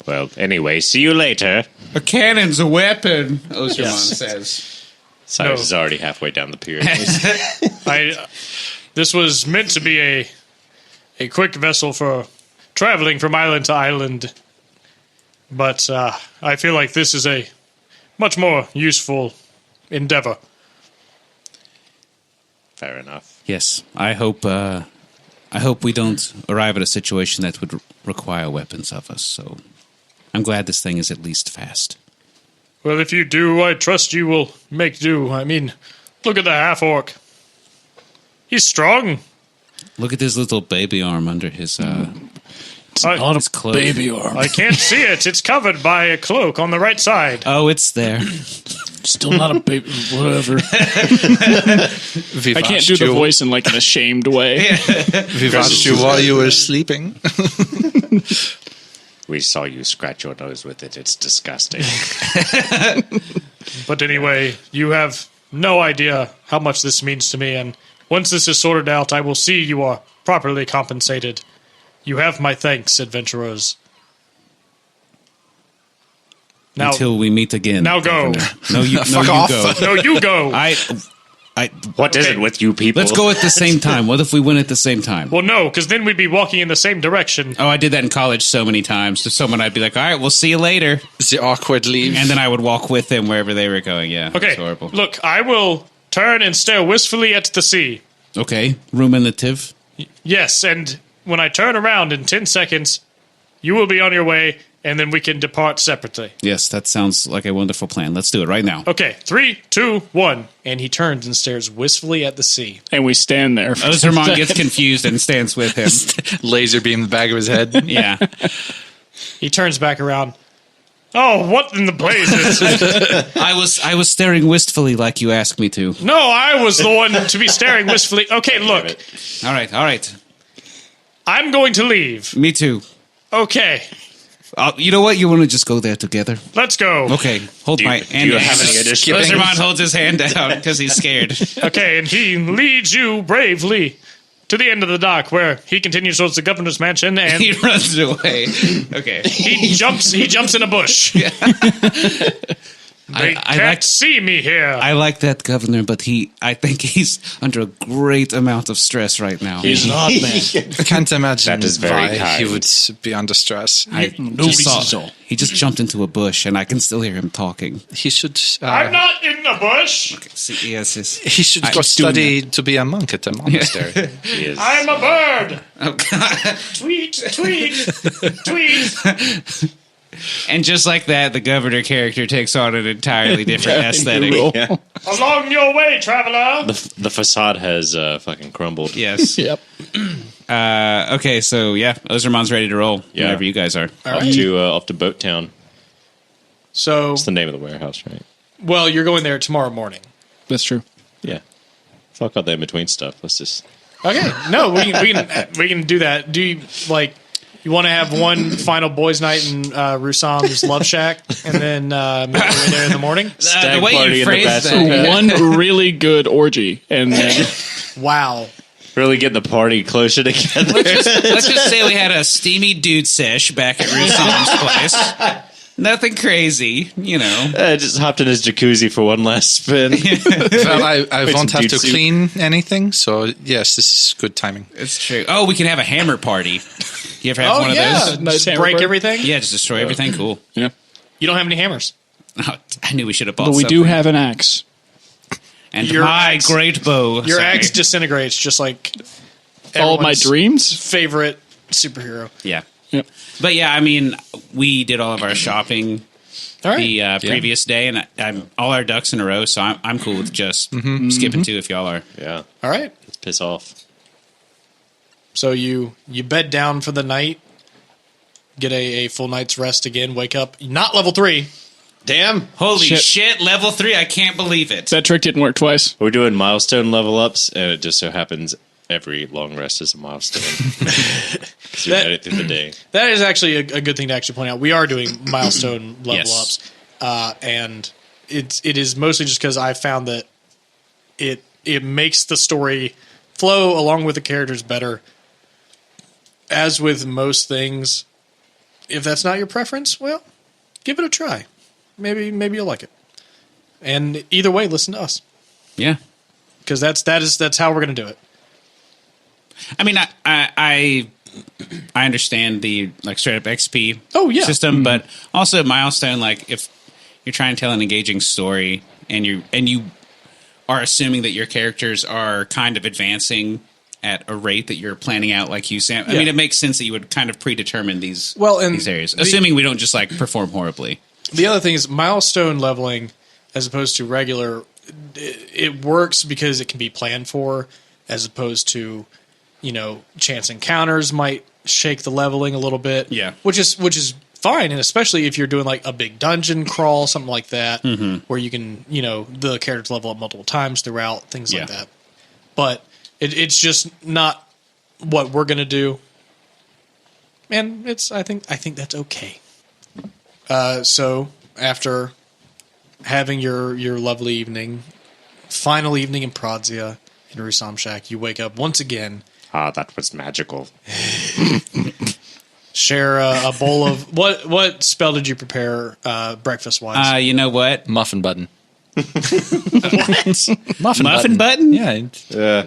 Well, anyway, see you later. A cannon's a weapon, Osterman says. Cyrus No. is already halfway down the pier. This was meant to be a quick vessel for traveling from island to island, but I feel like this is a much more useful endeavor. Fair enough. Yes, I hope we don't arrive at a situation that would require weapons of us. So I'm glad this thing is at least fast. Well, if you do, I trust you will make do. I mean, look at the half-orc. He's strong. Look at his little baby arm under his I, his cloak. Baby arm. I can't see it. It's covered by a cloak on the right side. Oh, it's there. Still not a baby. Whatever. We I can't do the voice in like an ashamed way. We watched you while you were sleeping. We saw you scratch your nose with it. It's disgusting. But anyway, you have no idea how much this means to me, and once this is sorted out, I will see you are properly compensated. You have my thanks, adventurers. Now, Until we meet again. now go. Governor. No, you Fuck go. off. No, you go. What is it with you people? Let's go at the same time. What if we went at the same time? Well, no, because then we'd be walking in the same direction. Oh, I did that in college so many times. To someone, I'd be like, "All right, we'll see you later," The awkward leave. and then I would walk with them wherever they were going. Yeah, Okay, it's horrible. look, I will turn and stare wistfully at the sea. Okay, ruminative. Yes, and when I turn around in 10 seconds, you will be on your way, and then we can depart separately. Yes, that sounds like a wonderful plan. Let's do it right now. Okay, 3, 2, 1. And he turns and stares wistfully at the sea. And we stand there. For Osterman gets confused and stands with him. Laser beam the back of his head. Yeah. He turns back around. Oh, what in the blazes? I was staring wistfully like you asked me to. No, I was the one to be staring wistfully. Okay, look, All right. I'm going to leave. Me too. Okay, You know what? You want to just go there together? let's go. Okay. Hold my hand. do you have any additional? Osterman holds his hand down because he's scared. Okay, and he leads you bravely to the end of the dock, where he continues towards the governor's mansion, and He runs away. Okay. he jumps in a bush. They I can't like- see me here. I like that governor, but I think he's under a great amount of stress right now. He's not, man. I can't imagine That is very why kind. he would be under stress. No reason at all. He just jumped into a bush, and I can still hear him talking. He should. I'm not in the bush. See, yes, yes. He should I'm go doing study to be a monk at a monastery. He is. I'm a bird. Oh, God. Tweet, tweet, tweet. And just like that, the governor character takes on an entirely different aesthetic. Along your way, traveler. The facade has fucking crumbled. Yes. Yep. Okay, so yeah, Osterman's ready to roll Yeah. whenever you guys are. Off to Boat Town. So, That's the name of the warehouse, right? well, you're going there tomorrow morning. That's true. Yeah. Fuck all the in between stuff. Let's just. Okay, no, we can do that. Do you like? You want to have one final boys' night in Rusam's Love Shack, and then meet you there in the morning? The way party you in the phrased bachelor that. One really good orgy, and then Wow. Really getting the party closer together. Let's just say we had a steamy dude sesh back at Rusam's place. Nothing crazy, you know. I just hopped in his jacuzzi for one last spin. Well, I Wait, won't some have to dude suit. clean anything, so yes, this is good timing. It's true. Oh, we can have a hammer party. You ever have one of those? Nice Just hammer break party. everything. Yeah, just destroy everything. Cool. yeah. You don't have any hammers. Oh, I knew we should have bought But we do something. have an axe. And Your my axe- great bow. Your Sorry. axe disintegrates, just like All of my everyone's dreams. favorite superhero. Yeah. Yep. But yeah, I mean, we did all of our shopping All right. the previous day, and I'm all our ducks in a row, so I'm cool with just skipping two if y'all are. Yeah. All right. Let's piss off. So you bed down for the night, get a full night's rest again, wake up, not level 3. Damn. Holy Shit. shit, level 3, I can't believe it. That trick didn't work twice. We're doing milestone level ups, and it just so happens every long rest is a milestone. Because we made it through the day. That is actually a good thing to actually point out. We are doing milestone level Yes. ups, and it is mostly just because I found that it makes the story flow along with the characters better. As with most things, if that's not your preference, well, give it a try. Maybe you'll like it. And either way, listen to us, Yeah. because that's how we're going to do it. I mean, I understand the like straight up XP system, but also milestone. Like if you're trying to tell an engaging story and you are assuming that your characters are kind of advancing at a rate that you're planning out, like you, Sam. I mean, it makes sense that you would kind of predetermine these these areas, assuming we don't just like perform horribly. The other thing is milestone leveling, as opposed to regular, it works because it can be planned for, as opposed to, chance encounters might shake the leveling a little bit. Yeah. which is fine, and especially if you're doing like a big dungeon crawl, something like that, where you can, the characters level up multiple times throughout, things like that. But it's just not what we're gonna do, and I think that's okay. So after having your lovely evening, final evening in Pradzia in Rusam Shack, you wake up once again. Ah, that was magical. Share a bowl of what spell did you prepare breakfast wise? You know what? Muffin button. Muffin button? Yeah.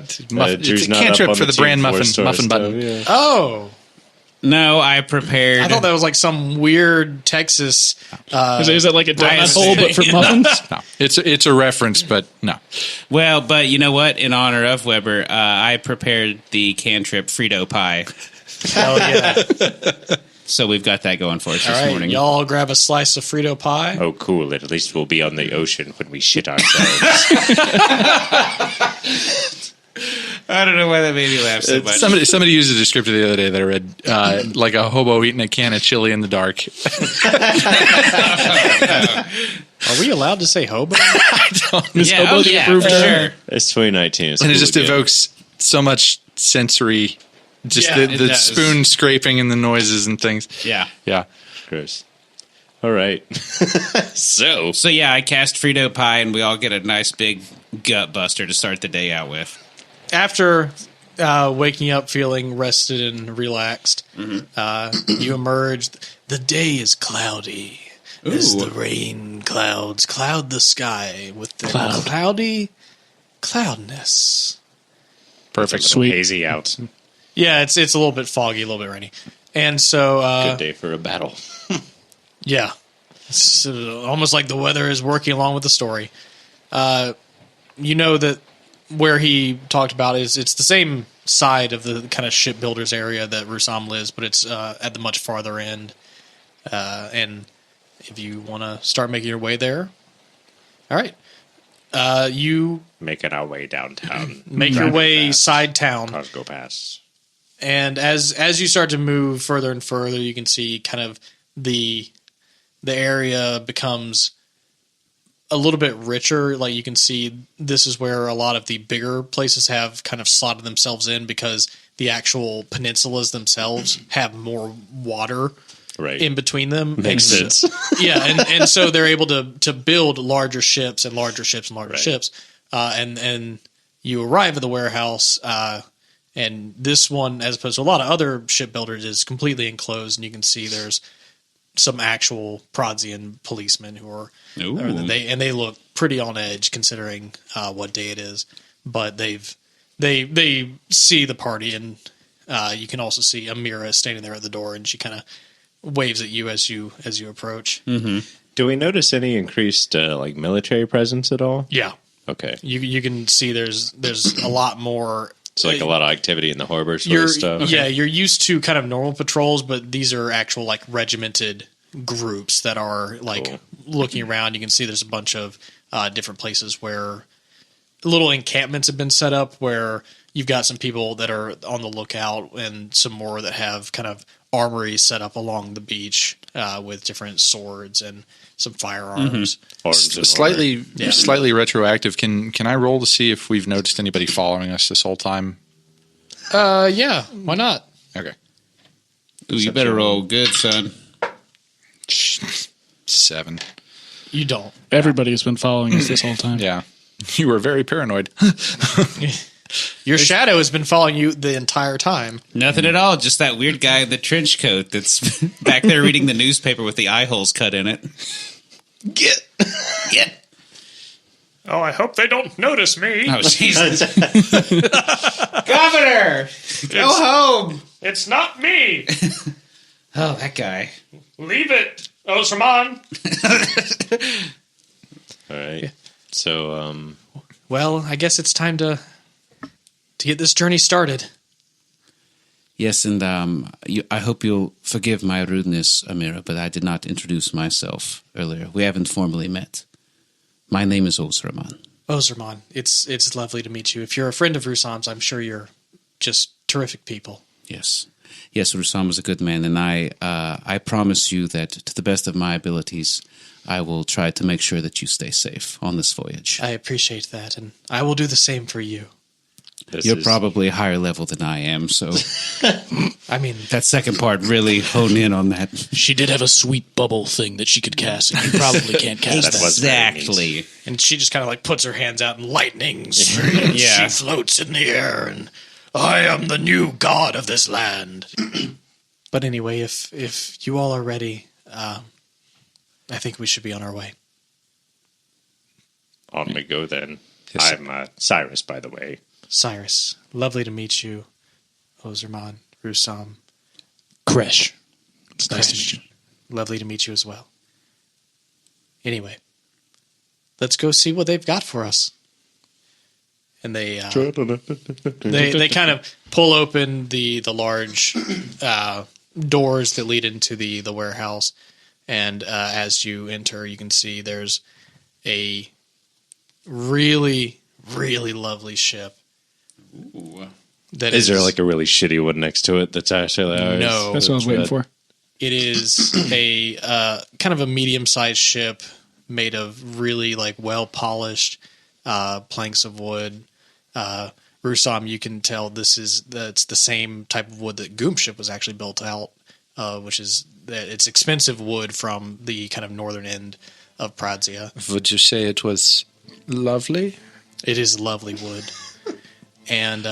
It's a cantrip for the brand muffin button. Yeah. Oh, No, I prepared. I thought that was like some weird Texas. Is it like a donut see. hole, but for muffins? No, it's a reference, but no. Well, but you know what? In honor of Weber, I prepared the cantrip Frito pie. Hell yeah! So we've got that going for us All this right, morning. y'all grab a slice of Frito pie. Oh, cool. At least we'll be on the ocean when we shit ourselves. I don't know why that made me laugh so much. Somebody used a descriptor the other day that I read, like a hobo eating a can of chili in the dark. Are we allowed to say hobo? Is hobo the approved for term? sure. It's 2019. It's And it cool just again. evokes so much sensory, just Yeah, the it does. spoon scraping and the noises and things. Yeah. Yeah. Gross. All right. So So I cast Frito pie, and we all get a nice big gut buster to start the day out with. After waking up feeling rested and relaxed, you emerge. The day is cloudy as the rain clouds cloud the sky with the cloudy cloudness. Perfect. Sweet. hazy out. Yeah, it's a little bit foggy, a little bit rainy, and so Good day for a battle. yeah, it's almost like the weather is working along with the story. You know that where he talked about it's the same side of the kind of shipbuilders area that Rusam lives, but it's at the much farther end. And if you want to start making your way there, all right, you Making our way downtown. make your Driving way fast. side town. Cars go past. And as you start to move further and further, you can see kind of the area becomes a little bit richer. Like you can see this is where a lot of the bigger places have kind of slotted themselves in because the actual peninsulas themselves have more water Right. in between them. Makes And- sense. Yeah, and so they're able to build larger ships and larger ships and larger Right. ships. And you arrive at the warehouse, and this one, as opposed to a lot of other shipbuilders, is completely enclosed, and you can see there's some actual Prodzian policemen who are Ooh. they look pretty on edge considering what day it is. But they see the party, and you can also see Amira standing there at the door, and she kind of waves at you as you approach. Do we notice any increased like military presence at all? Yeah, Okay. you can see there's a lot more. So like a lot of activity in the harbor sort You're of stuff. yeah, you're used to kind of normal patrols, but these are actual like regimented groups that are like Cool. looking around. You can see there's a bunch of different places where little encampments have been set up where you've got some people that are on the lookout and some more that have kind of armories set up along the beach with different swords and some firearms. Arms in Slightly retroactive. Can I roll to see if we've noticed anybody following us this whole time? Yeah, why not? Okay. Ooh, you better roll good, son. 7. You don't. Everybody has been following us this whole time. Yeah. You were very paranoid. Your shadow has been following you the entire time. Nothing at all. Just that weird guy in the trench coat that's back there reading the newspaper with the eye holes cut in it. Get. Oh, I hope they don't notice me. Oh, Jesus. Governor, go home. It's not me. Oh, that guy. Leave it. Osraman. All right. So, Well, I guess it's time to get this journey started. Yes, and I hope you'll forgive my rudeness, Amira, but I did not introduce myself earlier. We haven't formally met. My name is Osraman. Ozerman, it's lovely to meet you. If you're a friend of Rusam's, I'm sure you're just terrific people. Yes. Yes, Rusam is a good man, and I promise you that to the best of my abilities, I will try to make sure that you stay safe on this voyage. I appreciate that, and I will do the same for you. You're probably a higher level than I am, so I mean, that second part really hone in on that. She did have a sweet bubble thing that she could cast, and you probably can't cast that. Exactly. and she just kind of like puts her hands out and lightning streams. Yeah. She floats in the air, and I am the new god of this land. But anyway, if you all are ready, I think we should be on our way. on we go then. Yes, sir. I'm Cyrus, by the way. Cyrus, lovely to meet you. Ozerman, Rusam, Kresh. It's nice to meet you. lovely to meet you as well. Anyway, let's go see what they've got for us. And they kind of pull open the large doors that lead into the warehouse, and as you enter, you can see there's a really, really lovely ship. That Is there like a really shitty one next to it that's actually ours? No. That's what I was waiting for. It is a kind of a medium-sized ship made of really like well-polished planks of wood. Rusam, you can tell that's the same type of wood that Goom ship was actually built out, which is that it's expensive wood from the kind of northern end of Pradzia. Would you say it was lovely? It is lovely wood, and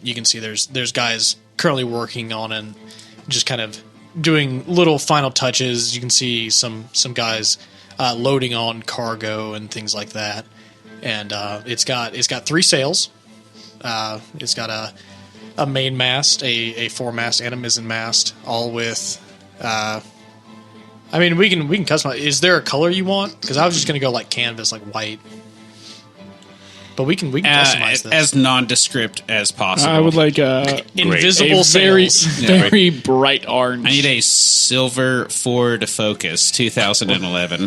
you can see there's guys currently working on and just kind of doing little final touches. You can see some guys loading on cargo and things like that, and it's got 3 sails. It's got a main mast, a foremast, and a mizzen mast, all with. I mean, we can customize. Is there a color you want? Because I was just going to go like canvas, like white. But we can customize this as nondescript as possible. I would like invisible a very, sails. very bright orange. I need a silver Ford Focus 2011.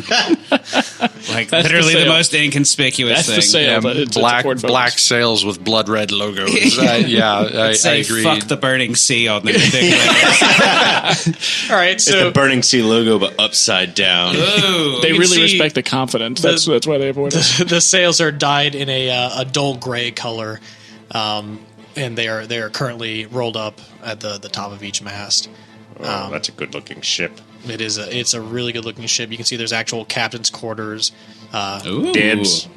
Like That's literally the the sail. most inconspicuous That's thing. the sail. But it's a black Ford Focus. black sails with blood red logos. I Say agree. fuck the burning sea on the thing. All right, It's so the Burning Sea logo, but upside down. Ooh, They you can really see respect the confidence. That's why they avoid it. the sails are dyed in a dull gray color, and they are currently rolled up at the top of each mast. Oh, that's a good looking ship. It's a really good looking ship. You can see there's actual captain's quarters. Ooh. Dibs.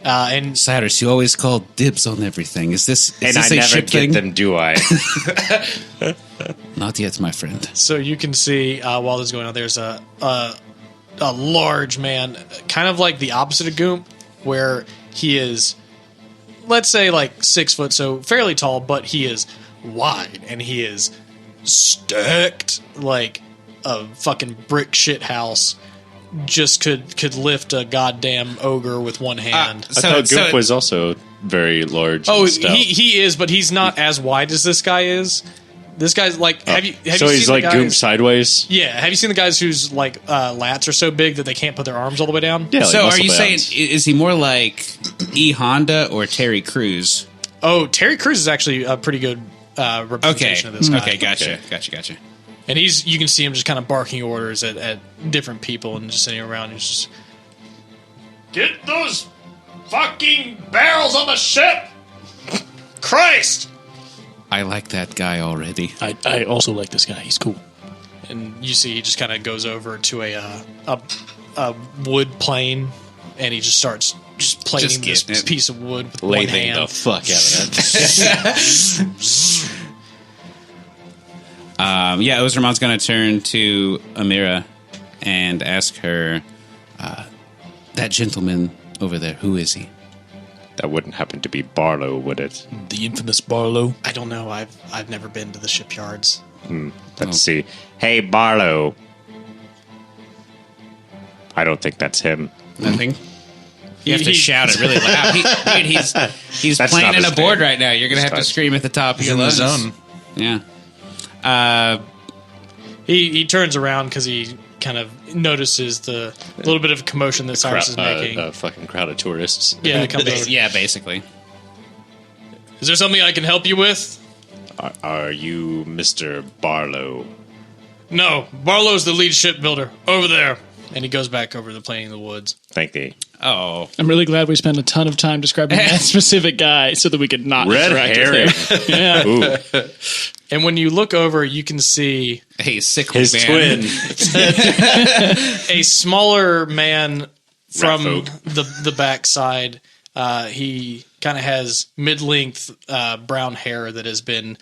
And Cyrus, you always call dibs on everything. Is this And a I never ship get thing? them, do I? Not yet, my friend. so you can see while this is going on, there's a large man, kind of like the opposite of Goomp, where he is, let's say, like 6 foot, so fairly tall, but he is wide and he is stacked like a fucking brick shit house. Just could lift a goddamn ogre with one hand. I thought Goop was also very large. Oh, and stout. he is, but he's not as wide as this guy is. This guy's like, have you so you he's seen like the goop guys? sideways. Yeah, have you seen the guys whose like lats are so big that they can't put their arms all the way down? Yeah, like So are muscle you saying, bands. is he more like E. Honda or Terry Crews? Oh, Terry Crews is actually a pretty good Okay. representation of this guy. Okay, gotcha. And you can see him just kind of barking orders at different people and just sitting around. He's just, get those fucking barrels on the ship! Christ! I like that guy already. I also like this guy. He's cool. And you see he just kind of goes over to a wood plane, and he just starts just plating Just this getting it. piece of wood with one Lathing hand. the fuck out of that. Yeah, Ozramon's going to turn to Amira and ask her, that gentleman over there, who is he? That wouldn't happen to be Barlow, would it? The infamous Barlow. I don't know. I've never been to the shipyards. Let's see. Hey, Barlow. I don't think that's him. Nothing. You have to He- shout it really loud. He's That's playing not in a his board name. right now. You're going to have to He's scream at the top of He's your in the lungs. zone. Yeah. He turns around because he kind of notices the little bit of commotion that Cyrus is making. A fucking crowd of tourists. Yeah, it comes over. Yeah, basically. Is there something I can help you with? Are you Mr. Barlow? No, Barlow's the lead shipbuilder over there. And he goes back over to playing in the woods. Thank thee. Oh. I'm really glad we spent a ton of time describing that specific guy so that we could not Red interact herring. with him. Yeah. Ooh, And when you look over, you can see Hey, sickly his man. twin. a smaller man from Ratfolk. the backside. He kind of has mid-length brown hair that has been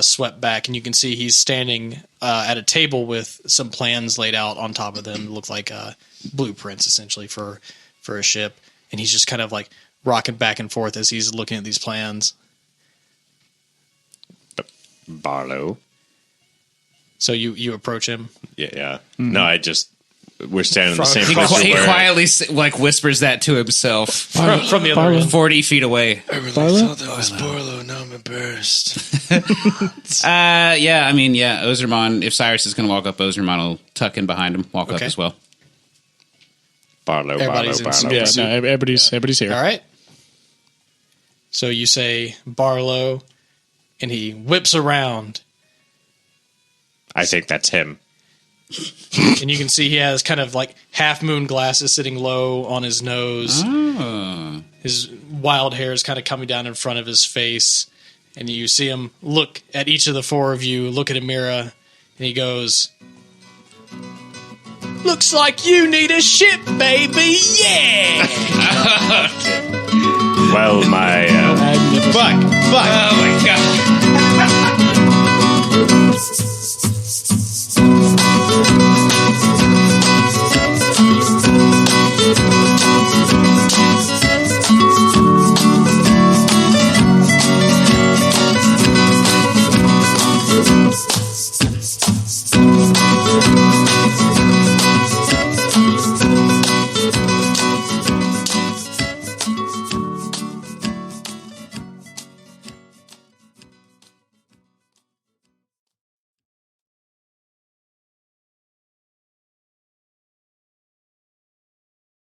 swept back, and you can see he's standing at a table with some plans laid out on top of them that look like blueprints, essentially, for a ship. And he's just kind of like rocking back and forth as he's looking at these plans. Barlow. So you approach him. Yeah. No, we're standing in the same He place. He we're wearing. quietly whispers that to himself From the other Barlow. end. 40 feet away. Barlow? that was Barlow. Now I'm embarrassed. Ozramon, if Cyrus is going to walk up, Ozramon will tuck in behind him, walk up Okay. as well. Barlow. Everybody's in some- Yeah, no, everybody's here. All right. So you say Barlow, and he whips around, I think that's him. and you can see he has kind of like half moon glasses sitting low on his nose. Oh. His wild hair is kind of coming down in front of his face, and you see him look at each of the four of you, look at Amira, and he goes, "Looks like you need a ship, baby, yeah!" Well, my Magnificent. Oh my god.